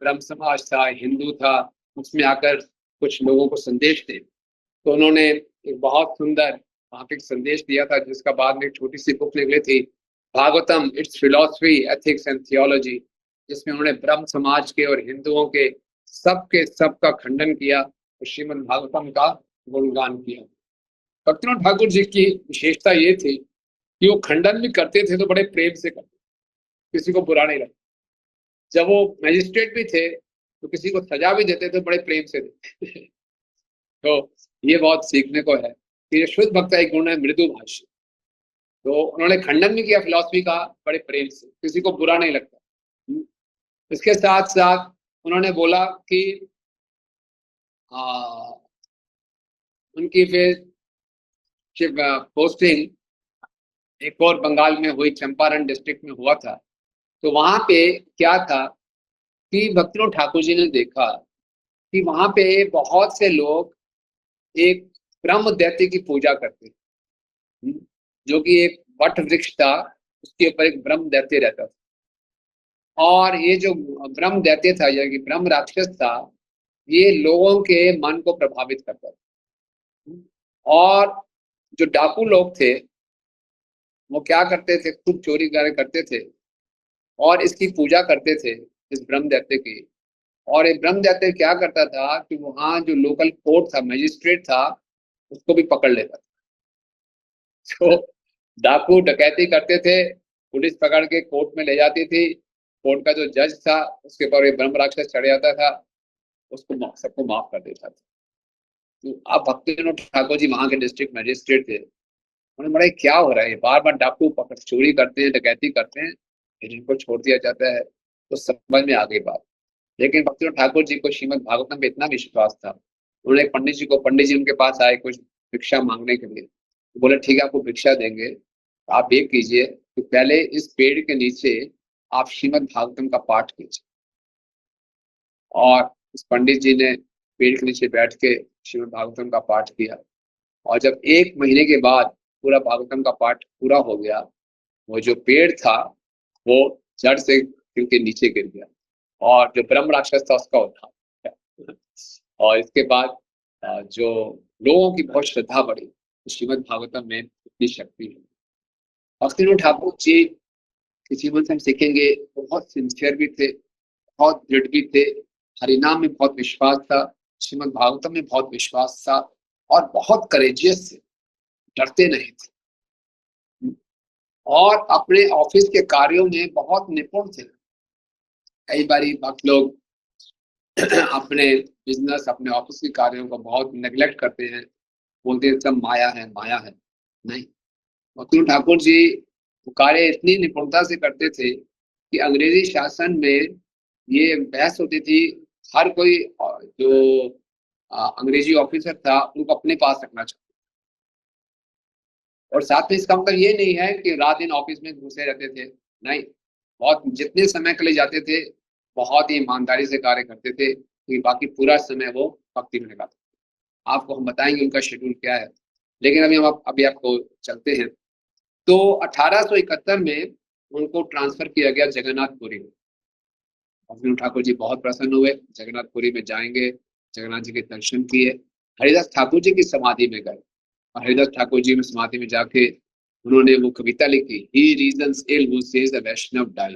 ब्रह्म समाज था, हिंदू था, उसमें आकर कुछ लोगों को संदेश दे। तो उन्होंने एक बहुत सुंदर वहाँ पे एक संदेश दिया था, जिसका बाद में एक छोटी सी बुक निकली थी, Bhagavatam it's philosophy ethics and theology, जिसमें उन्होंने ब्रह्म समाज के और हिंदुओं के सब का खंडन किया और श्रीमद् भागवतम का गुणगान किया। भक्तिनाथ ठाकुर जी की विशेषता ये थी कि वो खंडन भी करते थे तो बड़े प्रेम से करते, किसी को बुरा नहीं लगता। जब वो मैजिस्ट्रेट भी थे तो किसी को सजा भी देते थे, बड़े प्रेम से देते। तो ये बहुत सीखने को है कि ये शुद्ध भक्त का एक गुण है मृदु भाषी। तो उन्होंने खंडन भी किया फिलॉसफी का बड़े प्रेम से, किसी को बुरा नहीं लगता। इसके साथ साथ उन्होंने बोला कि उनकी फिर पोस्टिंग एक और बंगाल में हुई, चंपारण डिस्ट्रिक्ट में हुआ था। तो वहां पे क्या था कि भक्तिनाथ ठाकुर जी ने देखा कि वहां पे बहुत से लोग एक ब्रह्म दैत्य की पूजा करते थे, जो कि एक वट वृक्ष था, उसके ऊपर एक ब्रह्म दैत्य रहता था। और ये जो ब्रह्म दैत्य था, यानी कि ब्रह्म राक्षस था, ये लोगों के मन को प्रभावित करता था। और जो डाकू लोग थे वो क्या करते थे, खूब चोरी करते थे और इसकी पूजा करते थे, इस ब्रह्म दैत्य की। और ये ब्रह्म दैत्य क्या करता था कि वहां जो लोकल कोर्ट था, मजिस्ट्रेट था, उसको भी पकड़ लेता था। तो डाकू डकैती करते थे, पुलिस पकड़ के कोर्ट में ले जाती थी, कोर्ट का जो जज था उसके ऊपर ये ब्रह्म राक्षस चढ़ जाता था, उसको सबको माफ कर देता था। तो अब भक्तिनाथ ठाकुर जी वहां के डिस्ट्रिक्ट मजिस्ट्रेट थे, उन्होंने बड़ा क्या हो रहा है, बार बार डाकू पकड़ चोरी करते हैं, डकैती करते हैं, फिर इनको छोड़ दिया जाता है। तो समझ में आ गई बात। लेकिन भक्तिनाथ ठाकुर जी को श्रीमद् भागवतम में इतना विश्वास था, उन्होंने एक पंडित जी उनके पास आए कुछ भिक्षा मांगने के लिए। तो बोले ठीक है, आपको भिक्षा देंगे, तो आप ये कीजिए कि पहले इस पेड़ के नीचे आप श्रीमद् भागवतम का पाठ कीजिए। और इस पंडित जी ने पेड़ के नीचे बैठ के श्रीमद् भागवतम का पाठ किया, और जब 1 महीने के बाद पूरा भागवतम का पाठ पूरा हो गया, वो जो पेड़ था वो जड़ से गिर के नीचे गिर गया और जो ब्रह्म राक्षस था उसका उद्धार हो गया। और इसके बाद जो लोगों की बहुत श्रद्धा बढ़ी, तो श्रीमद् भागवतम में इतनी शक्ति है। भक्तिनाथ ठाकुर जी के जीवन से हम सीखेंगे, वो बहुत सिंसियर भी थे, बहुत दृढ़ भी थे, हरिनाम में बहुत विश्वास था, श्रीमद् भागवतम में बहुत विश्वास था, और बहुत करेजियस थे, डरते नहीं थे, और अपने ऑफिस के कार्यों में बहुत निपुण थे। कई बार भक्त लोग अपने बिजनेस, अपने ऑफिस के कार्यों को बहुत नेग्लेक्ट करते हैं, बोलते हैं सब माया है, माया है। नहीं, भक्तिनाथ ठाकुर जी वो कार्य इतनी निपुणता से करते थे कि अंग्रेजी शासन में ये बहस होती थी, हर कोई जो अंग्रेजी ऑफिसर था उनको अपने पास रखना चाहता। और साथ में इसका मतलब ये नहीं है कि रात दिन ऑफिस में घुसे रहते थे, नहीं, बहुत जितने समय के लिए जाते थे बहुत ही ईमानदारी से कार्य करते थे, कि बाकी पूरा समय वो भक्ति में लगाते। आपको हम बताएंगे उनका शेड्यूल क्या है, लेकिन अभी हम अभी आपको चलते हैं। तो 1871 में उनको ट्रांसफर किया गया जगन्नाथपुरी में। भक्तिनाथ ठाकुर जी बहुत प्रसन्न हुए, जगन्नाथपुरी में जाएंगे, जगन्नाथ जी के दर्शन किए, हरिदास ठाकुर जी की समाधि में गए, और हरिदास ठाकुर जी में समाधि में जाके उन्होंने वो कविता लिखी, he reasons ill who says the Vaishnav die.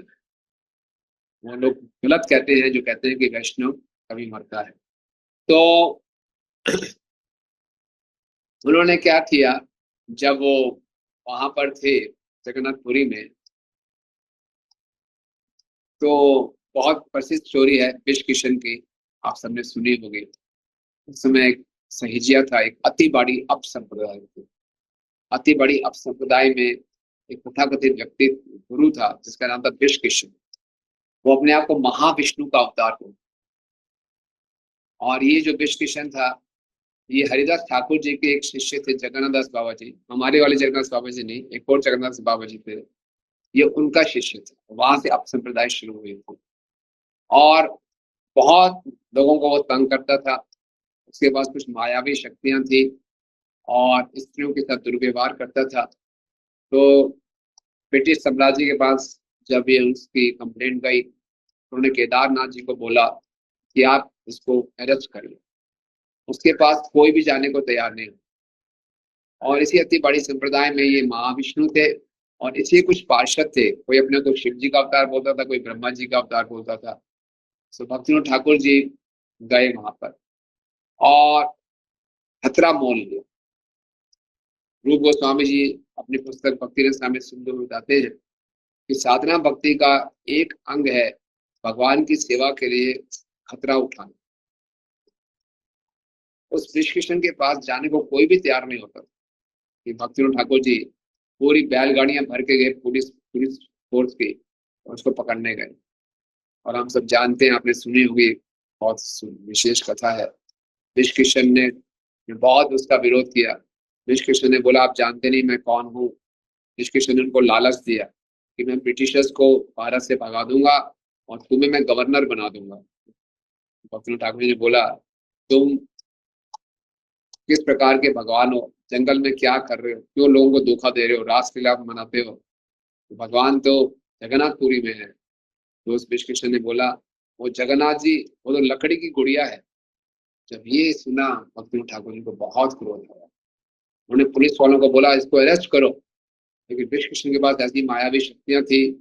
वो लोग गलत कहते हैं जो कहते हैं कि वैष्णव कभी मरता है। तो उन्होंने क्या किया, जब वो वहां पर थे जगन्नाथपुरी में, तो बहुत प्रसिद्ध स्टोरी है विष किशन की, आप सबने सुनी होगी। उस समय एक सहिजिया था, एक अति बड़ी अपसंप्रदाय थी। अति बड़ी अपसंप्रदाय में एक तथाकथित व्यक्ति गुरु था जिसका नाम था विष किशन। वो अपने आप को महाविष्णु का अवतार हो। और ये जो विष किशन था, ये हरिदास ठाकुर जी के एक शिष्य थे, जगन्नाथ दास बाबा जी। हमारे वाले जगन्नाथ बाबा जी नहीं, एक और जगन्नाथ बाबा जी थे, ये उनका शिष्य था। वहां से अप संप्रदाय शुरू हुई थी और बहुत लोगों को वो तंग करता था। उसके पास कुछ मायावी शक्तियां थी और स्त्रियों के साथ दुर्व्यवहार करता था। तो ब्रिटिश साम्राज्य के पास जब ये उसकी कंप्लेंट गई, उन्होंने केदारनाथ जी को बोला कि आप इसको अरेस्ट करिए। उसके पास कोई भी जाने को तैयार नहीं। और इसी अति बड़ी संप्रदाय में ये महाविष्णु थे और इसी कुछ पार्षद थे, कोई अपने को शिव जी का अवतार बोलता था, कोई ब्रह्मा जी का अवतार बोलता था। तो भक्तिनाथ ठाकुर जी गए वहां पर और खतरा मोल लिया। रूप गोस्वामी जी अपनी पुस्तक भक्ति रसामृत सिंधु में बताते हैं कि साधना भक्ति का एक अंग है भगवान की सेवा के लिए खतरा उठाना। उस कृष्ण कृष्ण के पास जाने को कोई भी तैयार नहीं होता कि भक्तिनाथ ठाकुर जी पूरी बैलगाड़ियां भर के गए पुलिस पुलिस फोर्स की और उसको पकड़ने गए। और हम सब जानते हैं, आपने सुनी होगी, बहुत विशेष कथा है। विष किशन ने बहुत उसका विरोध किया। विष किशन ने बोला आप जानते नहीं मैं कौन हूँ। विष किशन ने उनको लालच दिया कि मैं ब्रिटिशर्स को भारत से भगा दूंगा और तुम्हें मैं गवर्नर बना दूंगा। भक्तिनाथ ठाकुर जी ने बोला तुम किस प्रकार के भगवान हो, जंगल में क्या कर रहे हो, क्यों लोगों को धोखा दे रहे हो, रासलीला मनाते हो, तो भगवान तो जगन्नाथपुरी में है। तो उस विष किशन ने बोला वो जगन्नाथ जी वो तो लकड़ी की गुड़िया है। जब ये सुना भक्तिनाथ ठाकुर जी को बहुत क्रोध आया। उन्होंने पुलिस वालों को बोला इसको अरेस्ट करो। लेकिन विष किशन के पास ऐसी मायावी शक्तियां थी,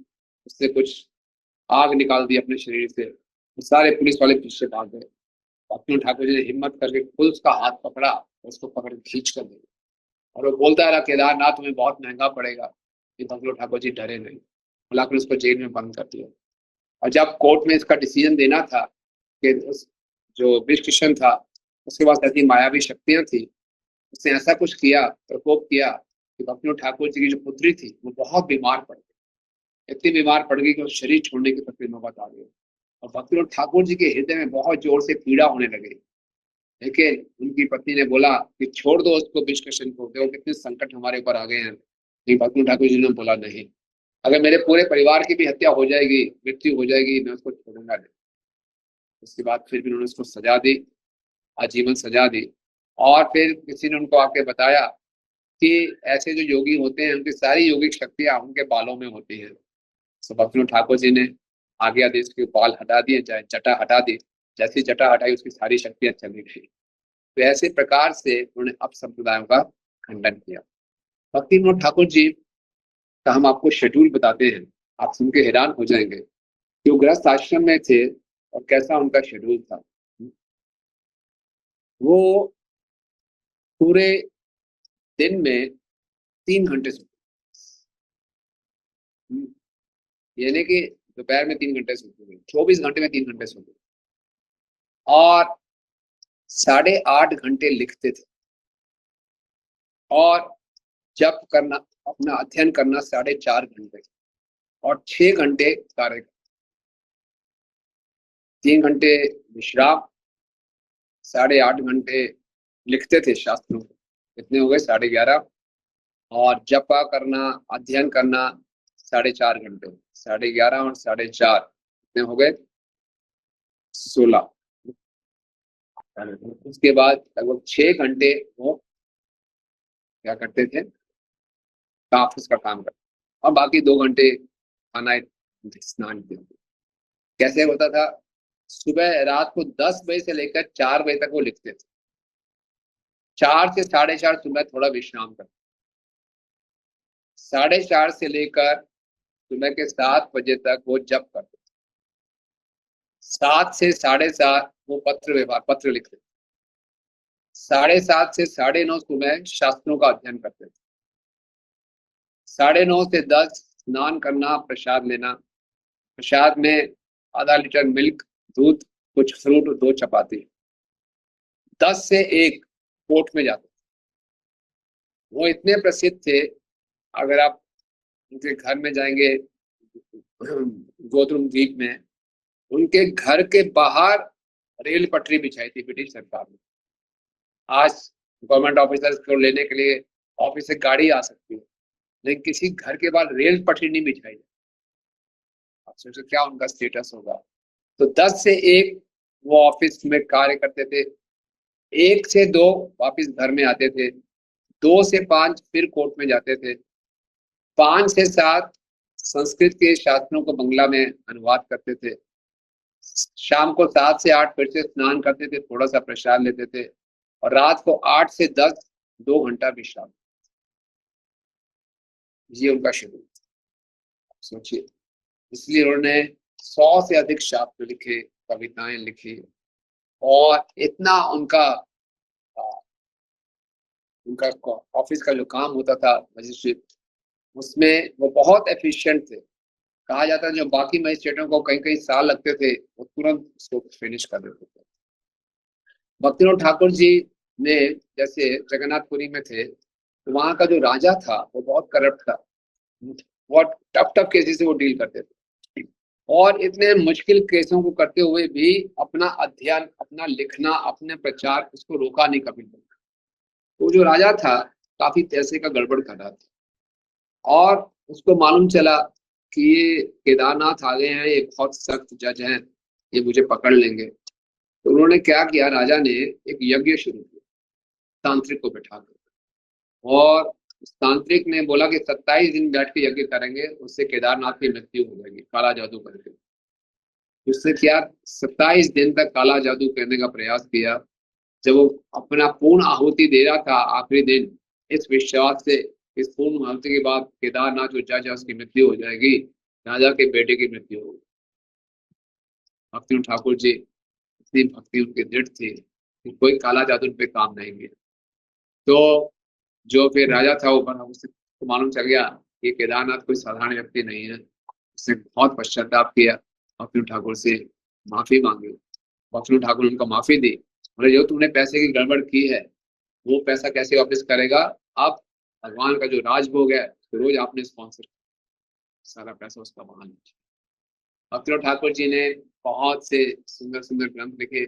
उससे कुछ आग निकाल दी अपने शरीर से, तो सारे पुलिस वाले पीछे भाग गए। भक्तिनाथ ठाकुर जी ने हिम्मत करके खुद उसका हाथ पकड़ा और उसको पकड़ खींच कर दिया। और वो बोलता रहा केदारनाथ तुम्हें बहुत महंगा पड़ेगा। ये भक्तिनाथ ठाकुर जी डरे नहीं, बुलाकर उसको जेल में बंद कर दिया। और जब कोर्ट में इसका डिसीजन देना था कि उस जो विष किशन था उसके पास ऐसी मायावी शक्तियां थी, उसने ऐसा कुछ किया, प्रकोप किया कि भक्तिनाथ ठाकुर जी की जो पुत्री थी वो बहुत बीमार पड़ गई। इतनी बीमार पड़ गई कि वो शरीर छोड़ने की तक नौबत आ गई। और भक्तिनाथ ठाकुर जी के हृदय में बहुत जोर से पीड़ा होने लगी। लेकिन उनकी पत्नी ने बोला कि छोड़ दो उसको, विष किशन को, देखो कितने संकट हमारे ऊपर आ गए हैं। लेकिन भक्तिनाथ ठाकुर जी ने बोला नहीं, अगर मेरे पूरे परिवार की भी हत्या हो जाएगी, मृत्यु हो जाएगी, मैं उसको छोड़ूंगा नहीं। उसके बाद फिर भी उन्होंने उसको सजा दी, आजीवन सजा दी। और फिर किसी ने उनको आके बताया कि ऐसे जो योगी होते हैं उनकी सारी योगिक शक्तियां उनके बालों में होती हैं। तो भक्तिनाथ ठाकुर जी ने आगे आदेश के बाल हटा दिए, चाहे जटा हटा दी। जैसी जटा हटाई उसकी सारी शक्तियां चली गई। तो ऐसे प्रकार से उन्होंने अप संप्रदायों का खंडन किया। भक्तिनाथ ठाकुर जी का हम आपको शेड्यूल बताते हैं, आप सुन के हैरान हो जाएंगे कि वो गृहस्थ आश्रम में थे और कैसा उनका शेड्यूल था। वो पूरे दिन में 3 घंटे सोते, यानी कि दोपहर में 3 घंटे सोते, 24 घंटे में 3 घंटे सोते, और 8.5 घंटे लिखते थे। और जप करना, अपना अध्ययन करना 4.5 घंटे, और 6 घंटे कार्य, 3 घंटे विश्राम, 8.5 घंटे लिखते थे शास्त्रों को, कितने हो गए 11.5। और जपा करना, अध्ययन करना 4.5 घंटे, 11.5 और 4.5 कितने हो गए 16। उसके बाद लगभग 6 घंटे वो क्या करते थे, ऑफिस का काम करते, और बाकी 2 घंटे खाना स्नान के। कैसे होता था, सुबह रात को 10 बजे से लेकर 4 बजे तक वो लिखते थे। 4 से 4.5 सुबह थोड़ा विश्राम करते, 4.5 से लेकर सुबह के 7 बजे तक वो जप करते, 7 से 7:30 वो पत्र व्यवहार, पत्र लिखते, 7:30 से 9:30 सुबह शास्त्रों का अध्ययन करते थे, 9:30 से 10 स्नान करना, प्रसाद लेना, प्रसाद में आधा लीटर मिल्क, दूध, कुछ फ्रूट और 2 चपाती। 10 से 1 कोर्ट में जाते। वो इतने प्रसिद्ध थे, अगर आप उनके घर में जाएंगे गोद्रुम द्वीप में, उनके घर के बाहर रेल पटरी बिछाई थी ब्रिटिश सरकार ने। आज गवर्नमेंट ऑफिसर्स को लेने के लिए ऑफिस से गाड़ी आ सकती है, लेकिन किसी घर के बाहर रेल पटरी नहीं बिछाई। आप सोचो क्या उनका स्टेटस होगा। तो 10 से 1 वो ऑफिस में कार्य करते थे, 1 से 2 वापिस घर में आते थे, 2 से 5 फिर कोर्ट में जाते थे, 5 से 7 संस्कृत के शास्त्रों को बंगला में अनुवाद करते थे, शाम को 7 से 8 फिर से स्नान करते थे, थोड़ा सा प्रसाद लेते थे, और रात को 8 से 10 2 घंटा विश्राम। ये उनका शेड्यूल। सोचिए, इसलिए उन्होंने 100 से अधिक शास्त्र लिखे, कविताएं लिखी, और इतना उनका ऑफिस का जो काम होता था मजिस्ट्रेट, उसमें वो बहुत एफिशिएंट थे। कहा जाता है जो बाकी मजिस्ट्रेटों को कई कई साल लगते थे, वो तुरंत उसको फिनिश कर देते थे। भक्तिविनोद ठाकुर जी ने, जैसे जगन्नाथपुरी में थे, तो वहां का जो राजा था वो बहुत करप्ट था, बहुत टफ टफ केसेस से वो डील करते थे, और इतने मुश्किल केसों को करते हुए भी अपना अध्ययन, अपना लिखना, अपने प्रचार, उसको रोका नहीं कभी। वो जो राजा था काफी पैसे का गड़बड़ कर रहा था, और उसको मालूम चला कि ये केदारनाथ आ गए हैं, ये बहुत सख्त जज हैं, ये मुझे पकड़ लेंगे। तो उन्होंने क्या किया, राजा ने एक यज्ञ शुरू किया तांत्रिक को बैठाकर, और तांत्रिक ने बोला कि 27 दिन बैठ के यज्ञ करेंगे, उससे केदारनाथ की मृत्यु हो जाएगी, काला जादू करके। उसने क्या, 27 दिन तक काला जादू करने का प्रयास किया। जब वो अपना पूर्ण आहुति दे रहा था आखिरी दिन, इस विश्वास से, इस पूर्ण आहुति के बाद केदारनाथ जो जज है उसकी मृत्यु हो जाएगी, राजा के बेटे की मृत्यु होगी। भक्तिविनोद ठाकुर जी, इतनी भक्ति उनकी दृढ़ थी कि कोई काला जादू उन पे काम नहीं किया। तो जो फिर राजा था ऊपर, उससे मालूम चल गया कि केदारनाथ कोई साधारण व्यक्ति नहीं है। उसने बहुत पश्चाताप किया, भक्तिविनोद ठाकुर से माफी मांगी। भक्तिविनोद ठाकुर ने उनको माफी दी, बोले जो तुमने पैसे की गड़बड़ की है वो पैसा कैसे वापस करेगा, अब भगवान का जो राजभोग है तो रोज आपने स्पॉन्सर, सारा पैसा उसका वहां लीजिए। भक्तिविनोद ठाकुर जी ने बहुत से सुंदर सुंदर ग्रंथ लिखे।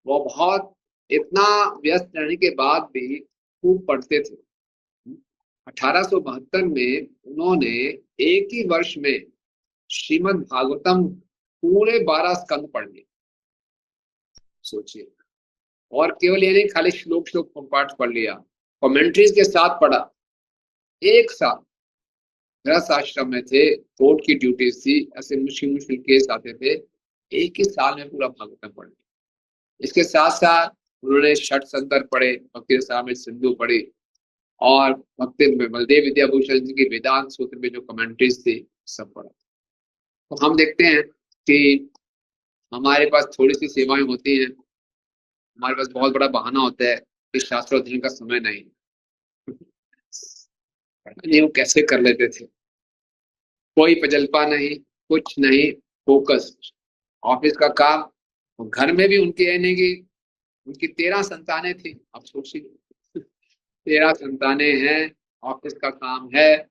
वो बहुत, इतना व्यस्त रहने के बाद भी खूब पढ़ते थे। 1872 में उन्होंने एक ही वर्ष में श्रीमद् भागवतम पूरे 12 स्कंद पढ़ लिए। सोचिए, और केवल ये नहीं, खाली श्लोक श्लोक पाठ पढ़ लिया, कमेंट्रीज के साथ पढ़ा। एक साल गृहस्थ आश्रम में थे, कोर्ट की ड्यूटीज थी, ऐसे मुश्किल मुश्किल केस आते थे, एक ही साल में पूरा भागवतम पढ़ लिया। इसके साथ साथ उन्होंने षट संदर पढ़े, भक्ति रसामृत सिंधु पढ़ी, और भक्ति बलदेव विद्याभूषण जी की वेदांत सूत्र में जो कमेंट्रीज थी सब पढ़ा। तो हम देखते हैं कि हमारे पास थोड़ी सी सेवाएं होती हैं, हमारे पास बहुत बड़ा बहाना होता है कि शास्त्र अध्ययन का समय नहीं। नहीं, वो कैसे कर लेते थे, कोई पजल्पा नहीं, कुछ नहीं, फोकस, ऑफिस का काम। घर में भी उनके यानी कि उनकी 13 संतानें थी। आप सोचिए, 13 संतानें हैं, ऑफिस का काम है,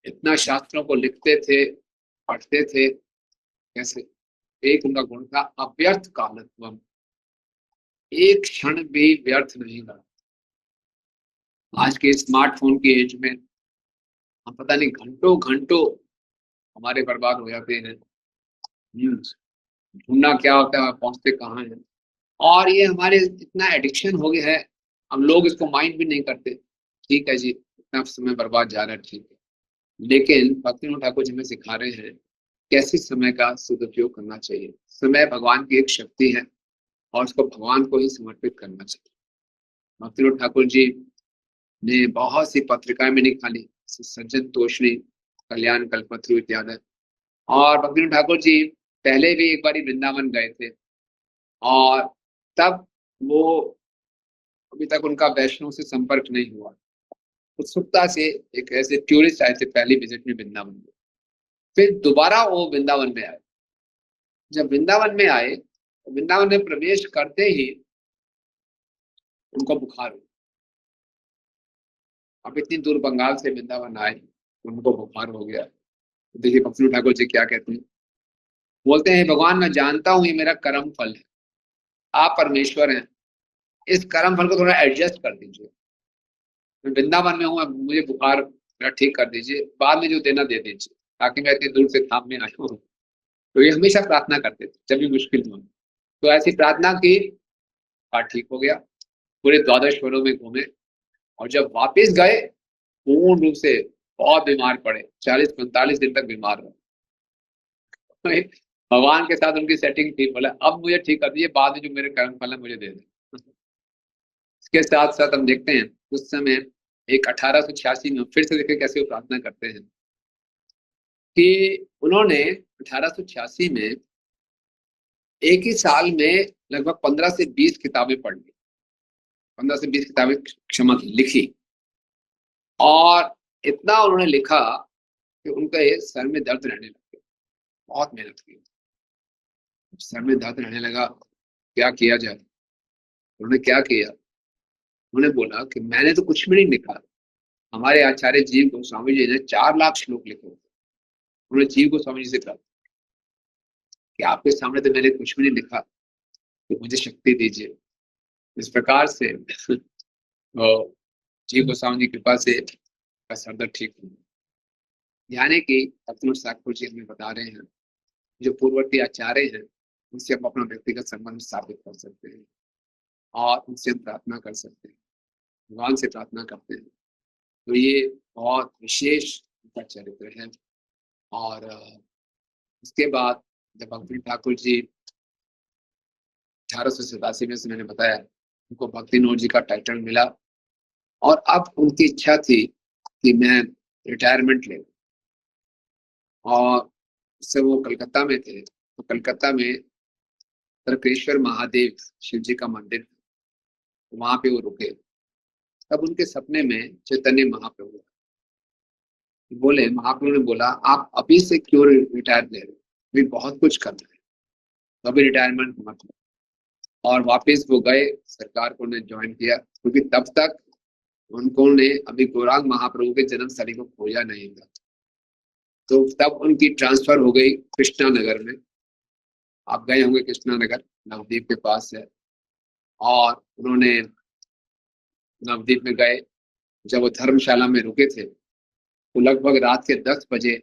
इतना शास्त्रों को लिखते थे, पढ़ते थे, कैसे। एक उनका गुण था अव्यर्थ कालत्वम, एक क्षण भी व्यर्थ नहीं लगा। आज के स्मार्टफोन की एज में हम पता नहीं घंटों घंटों हमारे बर्बाद हो जाते हैं। ढूंढना क्या होता है, पहुंचते कहाँ हैं, और ये हमारे इतना एडिक्शन हो गया है, हम लोग इसको माइंड भी नहीं करते। ठीक है जी, इतना समय बर्बाद जा रहा है, ठीक है, लेकिन भक्तिविनोद ठाकुर जी हमें सिखा रहे हैं कैसे समय का सदुपयोग करना चाहिए। समय भगवान की एक शक्ति है, और उसको भगवान को ही समर्पित करना चाहिए। भक्तिविनोद ठाकुर जी ने बहुत सी पत्रिकाएं में निकाली, सज्जन तोषणी, कल्याण कल्पत्रु इत्यादि। और भक्तिविनोद ठाकुर जी पहले भी एक बार वृंदावन गए थे, और तब वो, अभी तक उनका वैष्णव से संपर्क नहीं हुआ। उत्सुकता से एक ऐसे टूरिस्ट आए थे पहली विजिट में वृंदावन में, फिर दोबारा वो वृंदावन में आए, जब वृंदावन में आए तो वृंदावन में प्रवेश करते ही उनको बुखार हो। अब इतनी दूर बंगाल से वृंदावन आए, उनको बुखार हो गया। देखिए भक्ति ठाकुर जी क्या कहते हैं, बोलते हैं भगवान मैं जानता हूं ये मेरा कर्म फल है, आप परमेश्वर हैं, इस कर्म फल को थोड़ा एडजस्ट कर दीजिए। मैं वृंदावन में हूँ, अब मुझे बुखार मेरा ठीक कर दीजिए, बाद में जो देना दे दीजिए, ताकि मैं इतनी दूर से धाम में आया हूँ। तो ये हमेशा प्रार्थना करते थे जब भी मुश्किल में हो। तो ऐसी प्रार्थना की, बुखार ठीक हो गया। पूरे 12 वरों में घूमे, और जब वापस गए पूर्ण रूप से बहुत बीमार पड़े, 40-45 दिन तक बीमार रहे। भगवान के साथ उनकी सेटिंग थी, बोला अब मुझे ठीक कर दिए, बाद में जो मेरे कर्म फल है मुझे दे दे। इसके साथ साथ हम देखते हैं उस समय एक 1886 में फिर से देखें कैसे वो प्रार्थना करते हैं कि उन्होंने 1886 में एक ही साल में लगभग 15 से 20 किताबें पढ़ ली, 15 से 20 किताबें क्षमा की लिखी। और इतना उन्होंने लिखा कि उनका सर में दर्द रहने लगा, बहुत मेहनत की, सर में दर्द रहने लगा, क्या किया जाए। उन्होंने क्या किया, उन्होंने बोला कि मैंने तो कुछ भी नहीं लिखा, हमारे आचार्य जीव गोस्वामी जी ने 4 लाख श्लोक लिखे होते। उन्होंने जीव गोस्वामी जी से कहा कि आपके सामने तो मैंने कुछ भी नहीं लिखा, तो मुझे शक्ति दीजिए। इस प्रकार से जीव गोस्वामी जी की कृपा से सर दर्द ठीक हुआ। यानी कि भक्ति ठाकुर जी हमें बता रहे हैं, जो पूर्ववर्ती आचार्य हैं उनसे हम अपना व्यक्तिगत संबंध स्थापित कर सकते हैं, और उनसे हम प्रार्थना कर सकते हैं, भगवान से प्रार्थना करते हैं। तो ये बहुत विशेष उनका चरित्र है। और उसके बाद जब भक्ति ठाकुर जी 1887 में से मैंने बताया उनको भक्ति नोट जी का टाइटल मिला, और अब उनकी इच्छा थी कि मैं रिटायरमेंट ले। और उससे वो कलकत्ता में थे, तो कलकत्ता में तर्केश्वर महादेव शिव जी का मंदिर था, तो वहां पे वो रुके। तब उनके सपने में चैतन्य महाप्रभु बोले, महाप्रभु ने बोला आप अभी से क्यों रिटायर ले रहे हो, अभी बहुत कुछ करना है, तो अभी रिटायरमेंट मत लो। और वापस वो गए, सरकार को उन्हें ज्वाइन किया, क्योंकि तब तक उनको ने अभी गौरांग महाप्रभु के जन्म स्थली को खोजा नहीं था। तो तब उनकी ट्रांसफर हो गई कृष्णा नगर में। आप गए होंगे कृष्णा नगर, नवद्वीप के पास है। और उन्होंने नवद्वीप में गए, जब वो धर्मशाला में रुके थे तो लगभग रात के 10 बजे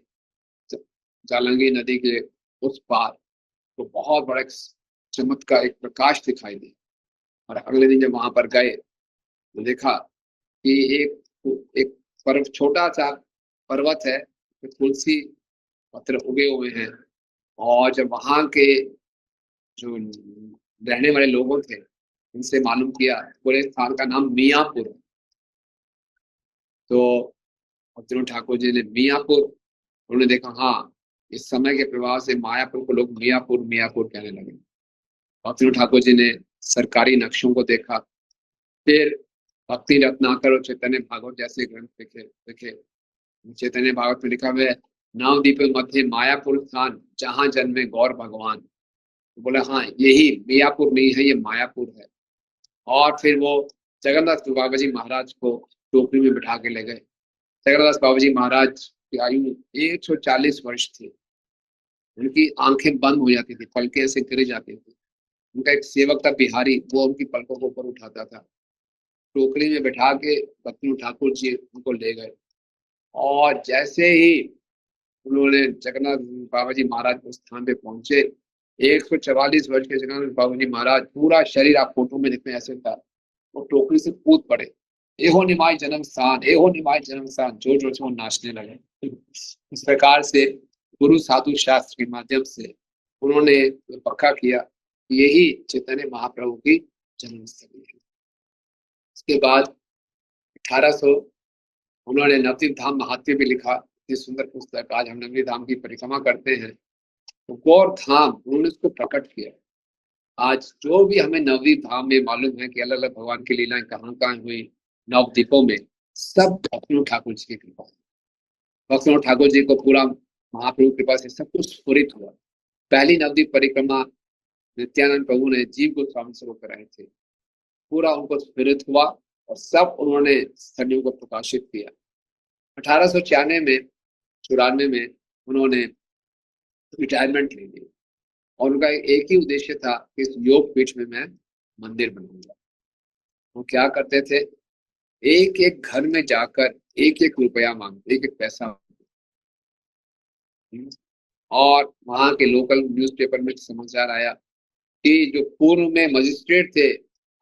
जालंगी नदी के उस पार तो बहुत बड़ा चमत्कार, एक प्रकाश दिखाई दी। और अगले दिन जब वहां पर गए तो देखा कि एक पर्वत, छोटा सा पर्वत है, तुलसी पत्र उगे हुए हैं। और जब वहां के जो रहने वाले लोगों थे उनसे मालूम किया, पूरे स्थान का नाम मियाँपुर है। तो भक्ति ठाकुर जी ने मियाँपुर, उन्होंने देखा हाँ, इस समय के प्रभाव से मायापुर को लोग मियाँपुर मियाँपुर कहने लगे। भक्ति ठाकुर जी ने सरकारी नक्शों को देखा, फिर भक्ति रत्नाकर और चैतन्य भागवत जैसे ग्रंथ लिखे। चैतन्य भागवत में लिखा हुआ है, नवद्वीप मध्य मायापुर स्थान जहां जन्मे गौर भगवान। तो बोला हाँ, यही मियापुर नहीं है, ये मायापुर है। और फिर वो जगन्नाथ बाबा जी महाराज को टोकरी में बिठा के ले गए। जगन्नाथ बाबा जी महाराज की आयु 140 वर्ष थी। उनकी आंखें बंद हो जाती थी, पलकें ऐसे गिर जाती थी। उनका एक सेवक था बिहारी, वो उनकी पलकों को ऊपर उठाता था। टोकरी में बैठा के भक्ति ठाकुर जी उनको ले गए। और जैसे ही उन्होंने जगन्नाथ बाबा जी महाराज के स्थान पे पहुंचे, 144 वर्ष के जगन्नाथ बाबा जी महाराज, पूरा शरीर आप फोटो में देखते ऐसे था, वो टोकरी से कूद पड़े। एहो निमाय जन्म स्थान, एहो निमाय जन्म स्थान, जोर जोर से वो नाचने लगे। इस प्रकार से गुरु साधु शास्त्र के माध्यम से उन्होंने पक्का किया कि यही चैतन्य महाप्रभु की जन्मस्थली है। उसके बाद 1800 उन्होंने नवद्वीप धाम महात्म्य भी लिखा। इतनी सुंदर पुस्तक, आज हम नवद्वीप धाम की परिक्रमा करते हैं तो गौर धाम उन्होंने उसको प्रकट किया। आज जो भी हमें नवद्वीप धाम में मालूम है कि अलग अलग भगवान की लीलाएं कहाँ कहाँ हुई नवद्वीपों में, सब भक्ति ठाकुर जी की कृपा है। भक्ति ठाकुर जी को पूरा महाप्रभु कृपा से सब कुछ स्फुरित हुआ। पहली नवद्वीप परिक्रमा नित्यानंद प्रभु ने जीव गोस्वामी से वो कराए थे। पूरा उनको स्पिरिट हुआ और सब उन्होंने स्थलियों को प्रकाशित किया। 1894 में 94 में उन्होंने रिटायरमेंट ले ली और उनका एक ही उद्देश्य था कि इस योग पीठ में मैं मंदिर बनाऊंगा। वो क्या करते थे, एक एक घर में जाकर एक एक रुपया मांगते, एक एक पैसा मांगते। और वहां के लोकल न्यूज़पेपर में समाचार आया कि जो पूर्व में मजिस्ट्रेट थे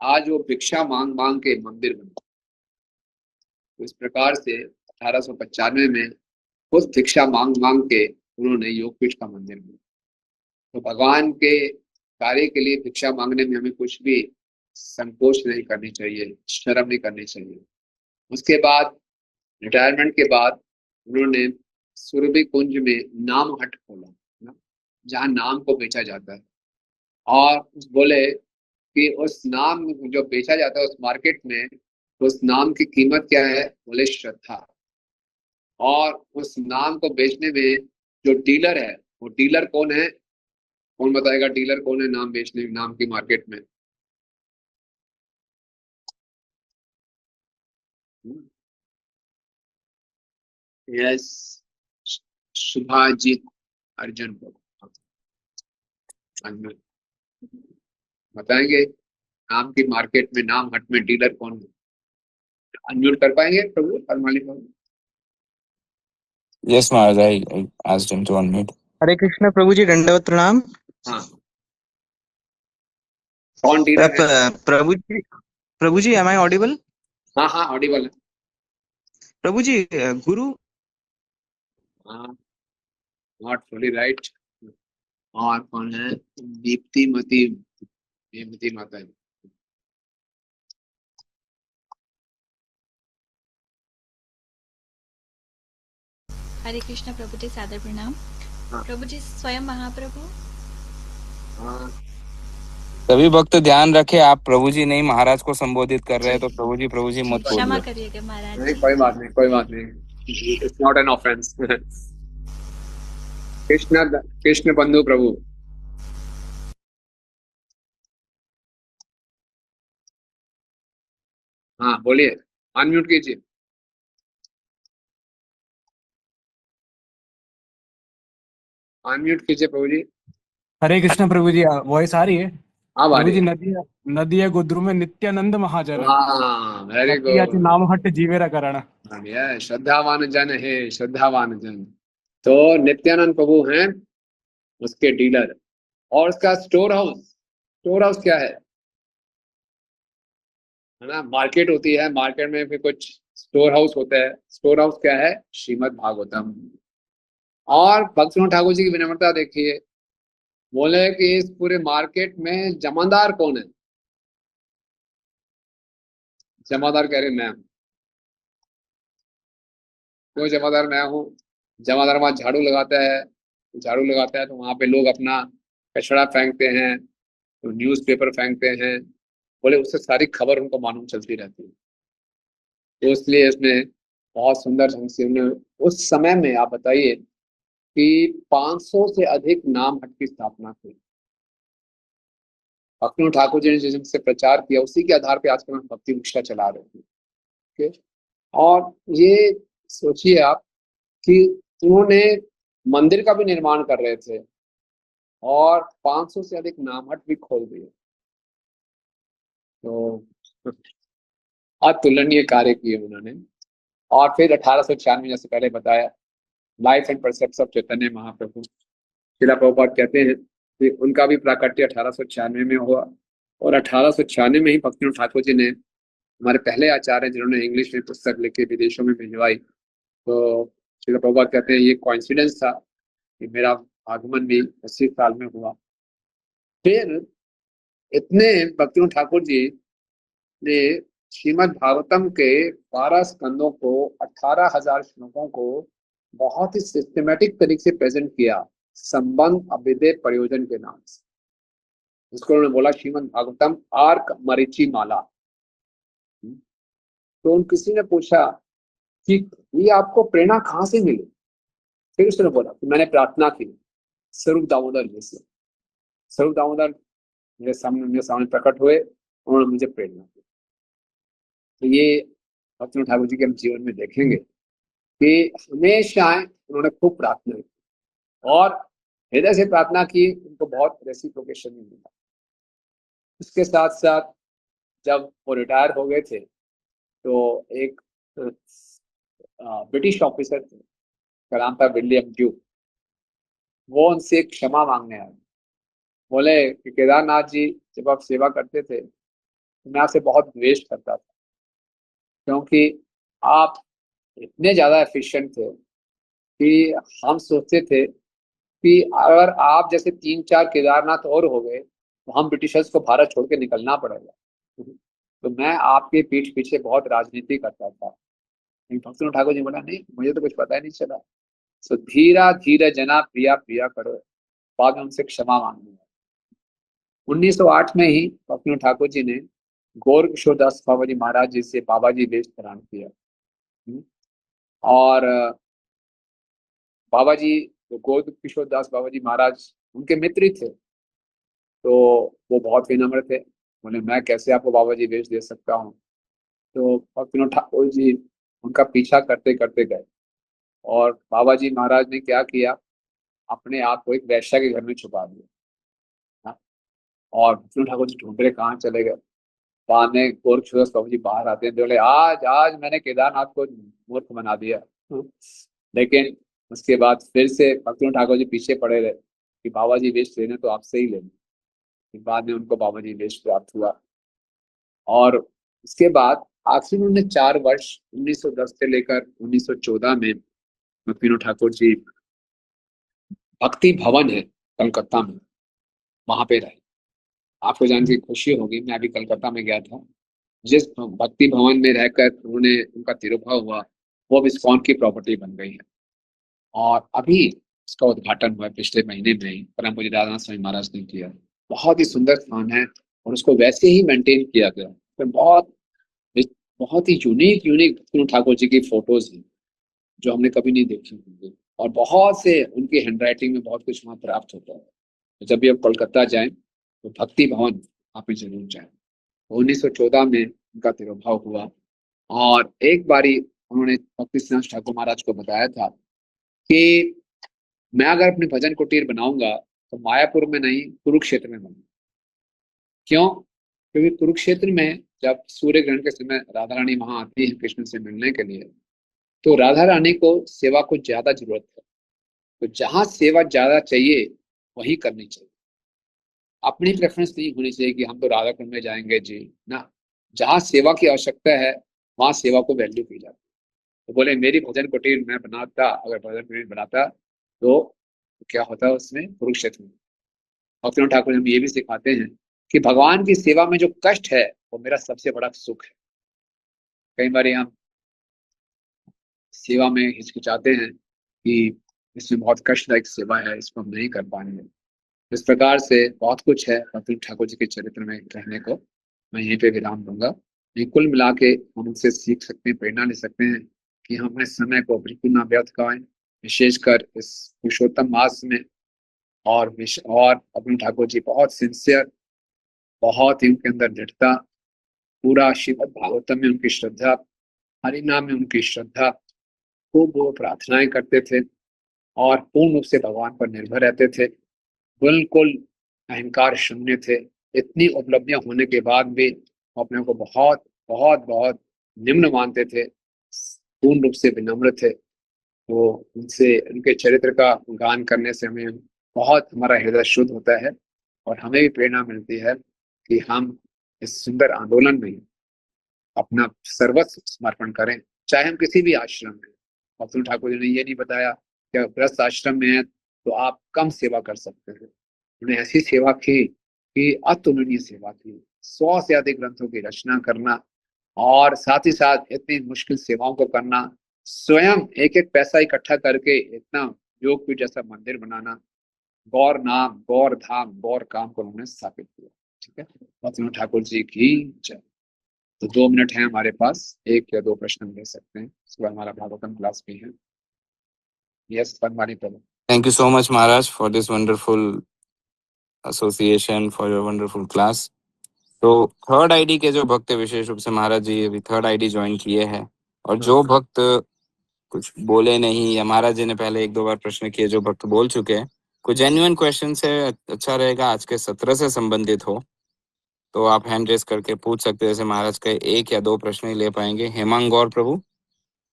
आज वो भिक्षा मांग मांग के मंदिर बने। तो इस प्रकार से 1895 में खुद भिक्षा मांग मांग के उन्होंने योगपीठ का मंदिर बनाया। तो भगवान के कार्य के लिए भिक्षा मांगने में हमें कुछ भी संकोच नहीं करनी चाहिए, शर्म नहीं करनी चाहिए। उसके बाद रिटायरमेंट के बाद उन्होंने सुरभि कुंज में नाम हट खोला, जहाँ नाम को बेचा जाता है। और बोले कि उस नाम जो बेचा जाता है उस मार्केट में, उस नाम की कीमत क्या है, बोले श्रद्धा। और उस नाम को बेचने में जो डीलर है, वो डीलर कौन है, कौन बताएगा डीलर कौन है नाम बेचने नाम की मार्केट में? यस, शुभाजीत अर्जुन को बताएंगे नाम की मार्केट में, नाम हट में डीलर कौन है? अनम्यूट कर पाएंगे प्रभु फरमाली प्रभु? Yes, Maharaj, I asked him to unmute. हरे कृष्ण प्रभु जी, दंडवत प्रणाम। हाँ, कौन डीलर है? प्रभु जी, एम आई ऑडिबल? हाँ हाँ ऑडिबल है प्रभु जी। गुरु? हाँ, नॉट फुली राइट। और कौन है? दीप्तिमती, दीप्ति माता है। हरे कृष्ण प्रभु जी, सादर प्रणाम। हाँ। प्रभु जी स्वयं महाप्रभु। हाँ, सभी भक्त ध्यान रखे, आप प्रभु जी नहीं महाराज को संबोधित कर रहे हैं, तो प्रभु जी मत क्षमा बोलिए। करिएगा महाराज नहीं जी। कोई बात नहीं, कोई बात नहीं, it's not an offence. Krishna Krishna बंधु प्रभु। हाँ बोलिए, अनम्यूट कीजिए। अनम्यूट कीजिए प्रभु जी। हरे कृष्ण प्रभु जी, वॉइस आ रही है? हाँ प्रभु जी, बारी। नदिया गोद्रु में नित्यानंद महाजन, हाँ वेरी सत्याचे गुड। नाम हट जीवेरा करण। श्रद्धावान जन है, श्रद्धावान जन। तो नित्यानंद प्रभु हैं उसके डीलर। और उसका स्टोर हाउस, स्टोर हाउस क्या है ना? मार्केट होती है, मार्केट में फिर कुछ स्टोर हाउस होता है। स्टोर हाउस क्या है? श्रीमद् भागवतम। और भक्तिनाथ ठाकुर जी की विनम्रता देखिए, बोले कि इस पूरे मार्केट में जमादार कौन है? जमादार कह रहे मैं हूं। क्यों जमादार मैं हूँ? जमादार वहां झाड़ू लगाता है, झाड़ू लगाता है तो वहां पे लोग अपना कचरा फेंकते हैं, तो न्यूज़पेपर फेंकते हैं, बोले उससे सारी खबर उनको मालूम चलती रहती है। तो इसलिए उसने बहुत सुंदर ढंग से उन्हें उस समय में, आप बताइए कि 500 से अधिक नाम हट की स्थापना की। भक्तिनाथ ठाकुर जी ने जिनसे प्रचार किया उसी के आधार पे आजकल हम भक्ति रिक्शा चला रहे हैं। ठीक है? और ये सोचिए आप कि उन्होंने मंदिर का भी निर्माण कर रहे थे और 500 से अधिक नामहट भी खोल दिए। तो अतुलनीय कार्य किए उन्होंने। और फिर 1896, जैसे पहले बताया, life and परसेप्ट of Chaitanya Mahaprabhu शिला प्रभुपाद कहते हैं कि उनका भी प्राकट्य 1896 में हुआ। और 1896 में ही भक्तिनाथ ठाकुर जी ने, हमारे पहले आचार्य जिन्होंने इंग्लिश में पुस्तक लिखी विदेशों में भिजवाई, तो शिला प्रभुपाद कहते हैं ये कोइंसिडेंस था कि मेरा आगमन भी 80 साल में हुआ। फिर इतने भक्तिनाथ ठाकुर जी ने श्रीमद् भागवतम के 12 स्कंदों को, 18,000 श्लोकों को बहुत ही सिस्टमेटिक तरीके से प्रेजेंट किया, संबंध अभिधेय प्रयोजन के नाम से। उसको उन्होंने बोला श्रीमद् भागवतम आर्क मरीचि माला। तो उन किसी ने पूछा कि ये आपको प्रेरणा कहाँ से मिली? फिर उसने बोला कि मैंने प्रार्थना की स्वरूप दामोदर मिश्र। स्वरूप दामोदर मेरे सामने प्रकट हुए, उन्होंने मुझे प्रेरणा दी। तो ये भक्ति ठाकुर जी के हम जीवन में देखेंगे कि हमेशा उन्होंने खूब प्रार्थना की और हृदय से प्रार्थना की, उनको बहुत रेसिप्रोकेशन भी मिला। उसके साथ साथ जब वो रिटायर हो गए थे तो एक ब्रिटिश ऑफिसर थे, का नाम था विलियम ड्यूक। वो उनसे क्षमा मांगने आए, बोले कि केदारनाथ जी, जब आप सेवा करते थे तो मैं आपसे बहुत द्वेष करता था, क्योंकि आप इतने ज्यादा एफिशिएंट थे कि हम सोचते थे कि अगर आप जैसे 3-4 केदारनाथ और हो गए तो हम ब्रिटिशर्स को भारत छोड़ के निकलना पड़ेगा। तो मैं आपके पीठ पीछे बहुत राजनीति करता था। भक्ति ठाकुर जी बोला, नहीं मुझे तो कुछ पता ही नहीं चला। सो धीरा धीरे जना प्रिया प्रिया करो, बाद में उनसे क्षमा मांगनी है। 1908 में ही भक्ति ठाकुर जी ने गौर किशोरदास बाबा जी महाराज जी से बाबा जी वेश प्रदान किया। और बाबा जी, तो गौर किशोरदास बाबा जी महाराज उनके मित्र ही थे, तो वो बहुत विनम्र थे। बोले मैं कैसे आपको बाबा जी वेश दे सकता हूँ। तो भक्ति ठाकुर जी उनका पीछा करते करते गए और बाबा जी महाराज ने क्या किया, अपने आप को एक वैश्या के घर में छुपा दिया। हाँ? और भक्ति ठाकुर जी ढूंढ रहे कहाँ चले गए। बाद में गोरखदास बाबू जी बाहर आते हैं, बोले आज आज मैंने केदारनाथ को मूर्ख बना दिया। लेकिन उसके बाद फिर से भक्ति ठाकुर जी पीछे पड़े रहे कि बाबा जी वेश लेने तो आपसे ही लेने। बाद में उनको बाबा जी वेश प्राप्त हुआ और उसके बाद आखिर में उन्होंने 4 वर्ष 1910 से लेकर 1914 में भक्ति ठाकुर जी भक्ति भवन है कलकत्ता में, वहां पे रहे। आपको जान के खुशी होगी, मैं अभी कलकत्ता में गया था। जिस भक्ति भवन में रहकर उन्होंने उनका तिरुभाव हुआ, वो अब इस्कॉन की प्रॉपर्टी बन गई है और अभी इसका उद्घाटन हुआ पिछले महीने में ही, परम पूज्य दादानाथ स्वामी महाराज ने किया। बहुत ही सुंदर स्थान है और उसको वैसे ही मेंटेन किया गया। तो बहुत ही यूनिक यूनिक भक्ति ठाकुर जी की फोटोज हैं जो हमने कभी नहीं देखी होंगी और बहुत से उनकी हैंडराइटिंग में बहुत कुछ वहाँ प्राप्त होता है। तो जब भी आप कोलकाता जाएं तो भक्ति भवन आप जरूर जाएं। 1914 में उनका तिरुभाव हुआ और एक बारी उन्होंने भक्ति सिद्धांत ठाकुर महाराज को बताया था कि मैं अगर अपनी भजन कुटीर बनाऊंगा तो मायापुर में नहीं, कुरुक्षेत्र में बनाऊंगा। क्यों? क्योंकि कुरुक्षेत्र में जब सूर्य ग्रहण के समय राधा रानी वहां आती है कृष्ण से मिलने के लिए, तो राधा रानी को सेवा को ज्यादा जरूरत है। तो जहां सेवा ज्यादा चाहिए वही करनी चाहिए। अपनी प्रेफरेंस नहीं होनी चाहिए कि हम तो राधा कुंड में जाएंगे जी ना। जहाँ सेवा की आवश्यकता है वहां सेवा को वैल्यू की जाती है। तो बोले मेरी भजन कुटीर मैं बनाता, अगर भजन कुटीर बनाता तो क्या होता उसमें, कुरुक्षेत्र में। भक्ति ठाकुर हम ये भी सिखाते हैं कि भगवान की सेवा में जो कष्ट है वो मेरा सबसे बड़ा सुख है। कई बार हम सेवा में हिचकिचाते हैं कि इसमें बहुत कष्टदायक सेवा है, इसको हम नहीं कर पाएंगे। इस प्रकार से बहुत कुछ है भक्ति ठाकुर जी के चरित्र में कहने को। मैं यहीं पे विराम दूंगा। ये कुल मिला के हम उनसे सीख सकते हैं, प्रेरणा ले सकते हैं कि हम अपने समय को बिल्कुल ना व्यर्थ कराएं, विशेषकर इस पुरुषोत्तम मास में। और भक्ति ठाकुर जी बहुत सिंसियर, बहुत ही उनके अंदर दृढ़ता, पूरा श्रीमद् भागवतम में उनकी श्रद्धा, हरिनाम में उनकी श्रद्धा, खूब वो प्रार्थनाएं करते थे और पूर्ण रूप से भगवान पर निर्भर रहते थे। बिल्कुल अहंकार शून्य थे। इतनी उपलब्धियां होने के बाद भी वो अपने को बहुत बहुत बहुत निम्न मानते थे, पूर्ण रूप से विनम्र थे। तो उनसे, उनके चरित्र का गान करने से हमें बहुत, हमारा हृदय शुद्ध होता है और हमें भी प्रेरणा मिलती है कि हम इस सुंदर आंदोलन में अपना सर्वस्व समर्पण करें, चाहे हम किसी भी आश्रम में। भक्ति ठाकुर जी ने ये नहीं बताया कि अगर गृहस्थ आश्रम में है तो आप कम सेवा कर सकते हैं। उन्हें ऐसी सेवा की कि अतुलनीय सेवा की, 100 से अधिक ग्रंथों की रचना करना और साथ ही साथ इतनी मुश्किल सेवाओं को करना, स्वयं एक एक पैसा इकट्ठा करके इतना योगपीठ जैसा मंदिर बनाना, गौर नाम, गौर धाम, गौर काम को उन्होंने स्थापित किया। ठीक है, भक्ति ठाकुर जी की जय। तो 2 मिनट है हमारे पास, 1 या 2 प्रश्न हम ले सकते हैं। उसके बाद हमारा भागवतम क्लास भी है। यस, बनवानी प्रभु। Thank you so much, Maharaj, for this wonderful association, for your wonderful class. तो थर्ड आईडी के जो भक्त विशेष रूप से महाराज जी अभी थर्ड आईडी ज्वाइन किए हैं, और जो भक्त कुछ बोले नहीं या महाराज जी ने पहले एक दो बार प्रश्न किए, जो भक्त बोल चुके हैं, कुछ जेन्युइन क्वेश्चन है, अच्छा रहेगा आज के सत्र से संबंधित हो तो आप हैंड रेस करके पूछ सकते हैं। जैसे महाराज के एक या दो प्रश्न ही ले पाएंगे। हेमांग गौर प्रभु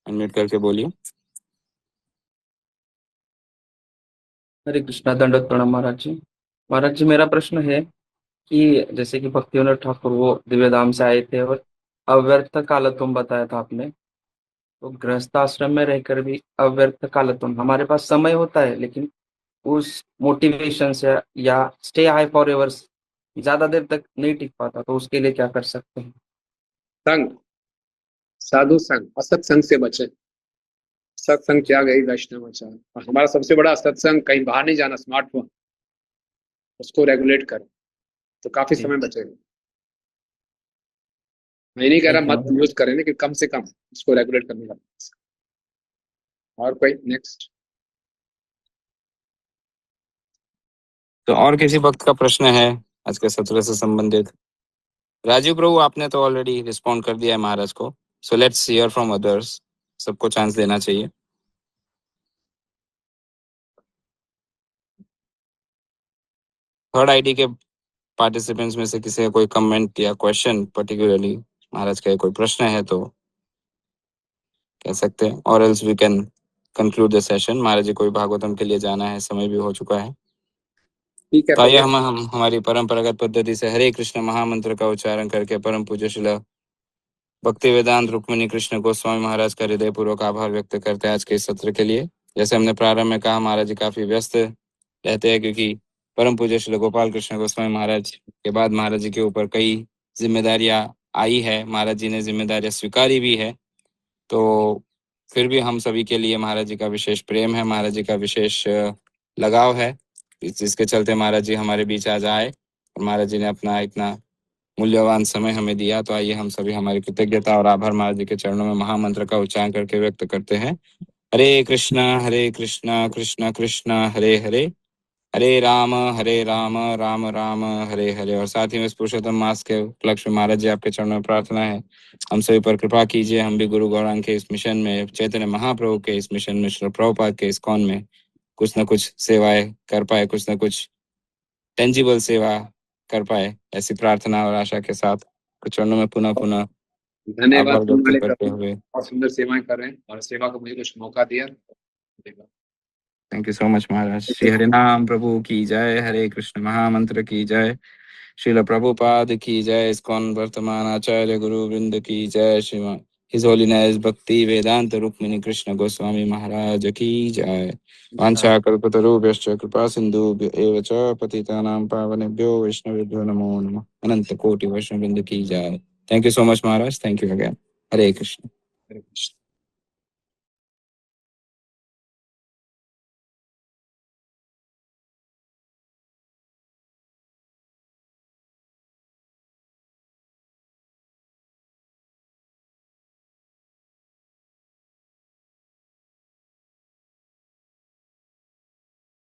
अनम्यूट करके बोलिए। हरे कृष्णा, दंडवत प्रणाम महाराज जी। महाराज जी, मेरा प्रश्न है कि जैसे कि भक्तिविनोद ठाकुर वो दिव्यधाम से आए थे और अव्यर्थ कालत्वम बताया था आपने, तो गृहस्थ आश्रम में रहकर भी अव्यर्थ कालत्वम, हमारे पास समय होता है लेकिन उस मोटिवेशन से या स्टे हाई फॉर एवर्स ज्यादा देर तक नहीं टिक पाता, तो उसके लिए क्या कर सकते हैं? संग, साधु संग, असत्संग से बचे। सत्संग क्या गई वैष्णवाचार, और हमारा सबसे बड़ा सत्संग कहीं बाहर नहीं जाना, स्मार्टफोन उसको रेगुलेट कर, तो काफी समय बचेगा। मैं नहीं कह रहा मत यूज करें, लेकिन कम से कम इसको रेगुलेट करने का। और कोई नेक्स्ट? तो और किसी भक्त का प्रश्न है आज के सत्र से संबंधित? राजीव प्रभु, आपने तो ऑलरेडी रिस्पॉन्ड कर दिया है महाराज को, so let's hear from others. सबको चांस देना चाहिए। थर्ड आईडी के पार्टिसिपेंट्स में से किसी का कोई कमेंट या क्वेश्चन, पर्टिकुलरली महाराज का कोई प्रश्न है तो कह सकते हैं, और else we can conclude the session. Maharaj ji कोई भागवतम के लिए जाना है, समय भी हो चुका है। ठीक है, तो आइए हम हमारी परंपरागत पद्धति से हरे कृष्ण महामंत्र का उच्चारण करके परम पूज्य श्रील भक्ति वेदांत रुक्मिणी कृष्ण गोस्वामी महाराज का हृदय पूर्वक आभार व्यक्त करते हैं आज के इस सत्र के लिए। जैसे हमने प्रारंभ में कहा, महाराज जी काफी व्यस्त रहते हैं, क्योंकि परम पूज्य श्री गोपाल कृष्ण गोस्वामी महाराज के बाद महाराज जी के ऊपर कई जिम्मेदारियां आई है, महाराज जी ने जिम्मेदारियां स्वीकारी भी है। तो फिर भी हम सभी के लिए महाराज जी का विशेष प्रेम है, महाराज जी का विशेष लगाव है, जिसके चलते महाराज जी हमारे बीच आज आए और महाराज जी ने अपना इतना मूल्यवान समय हमें दिया। तो आइए हम सभी हमारी कृतज्ञता और आभार महाराज जी के चरणों में महामंत्र का उच्चारण करके व्यक्त करते हैं। हरे कृष्णा कृष्णा कृष्णा हरे हरे, हरे राम राम राम हरे हरे। और साथ ही में इस पुरुषोत्तम मास के उपलक्ष्य में महाराज जी आपके चरणों में प्रार्थना है, हम सभी पर कृपा कीजिए, हम भी गुरु गौरांग के इस मिशन में, चैतन्य महाप्रभु के इस मिशन में, श्री प्रभुपाद के इस कौन में कुछ न कुछ सेवाएं कर पाए, कुछ न कुछ टेंजिबल सेवा कर पाए, ऐसी प्रार्थना और आशा के साथ कुछ चरणों में पुनः धन्यवाद आभार व्यक्त तुम्हारे करते प्रभु, हुए और सुंदर सेवाएं कर रहे हैं, और सेवा को मुझे कुछ मौका दिया। थैंक यू सो मच महाराज। श्री हरिनाम प्रभु की जय, हरे कृष्ण महामंत्र की जय, श्रील प्रभुपाद की जय, इस्कॉन वर्तमान आचार्य गुरु वृंद की जय, श्रीमान हिज होलीनेस भक्ति वेदांत रुक्मिणी कृष्ण गोस्वामी महाराज की जय। वांछा कल्पतरुभ्यश्च कृपा सिंधुभ्य एव च पतितानां पावनेभ्यो वैष्णवेभ्यो नमो नमः। अनंत कोटि वैष्णववृंद की जय। Thank you so much Maharaj, thank you again. Hare Krishna.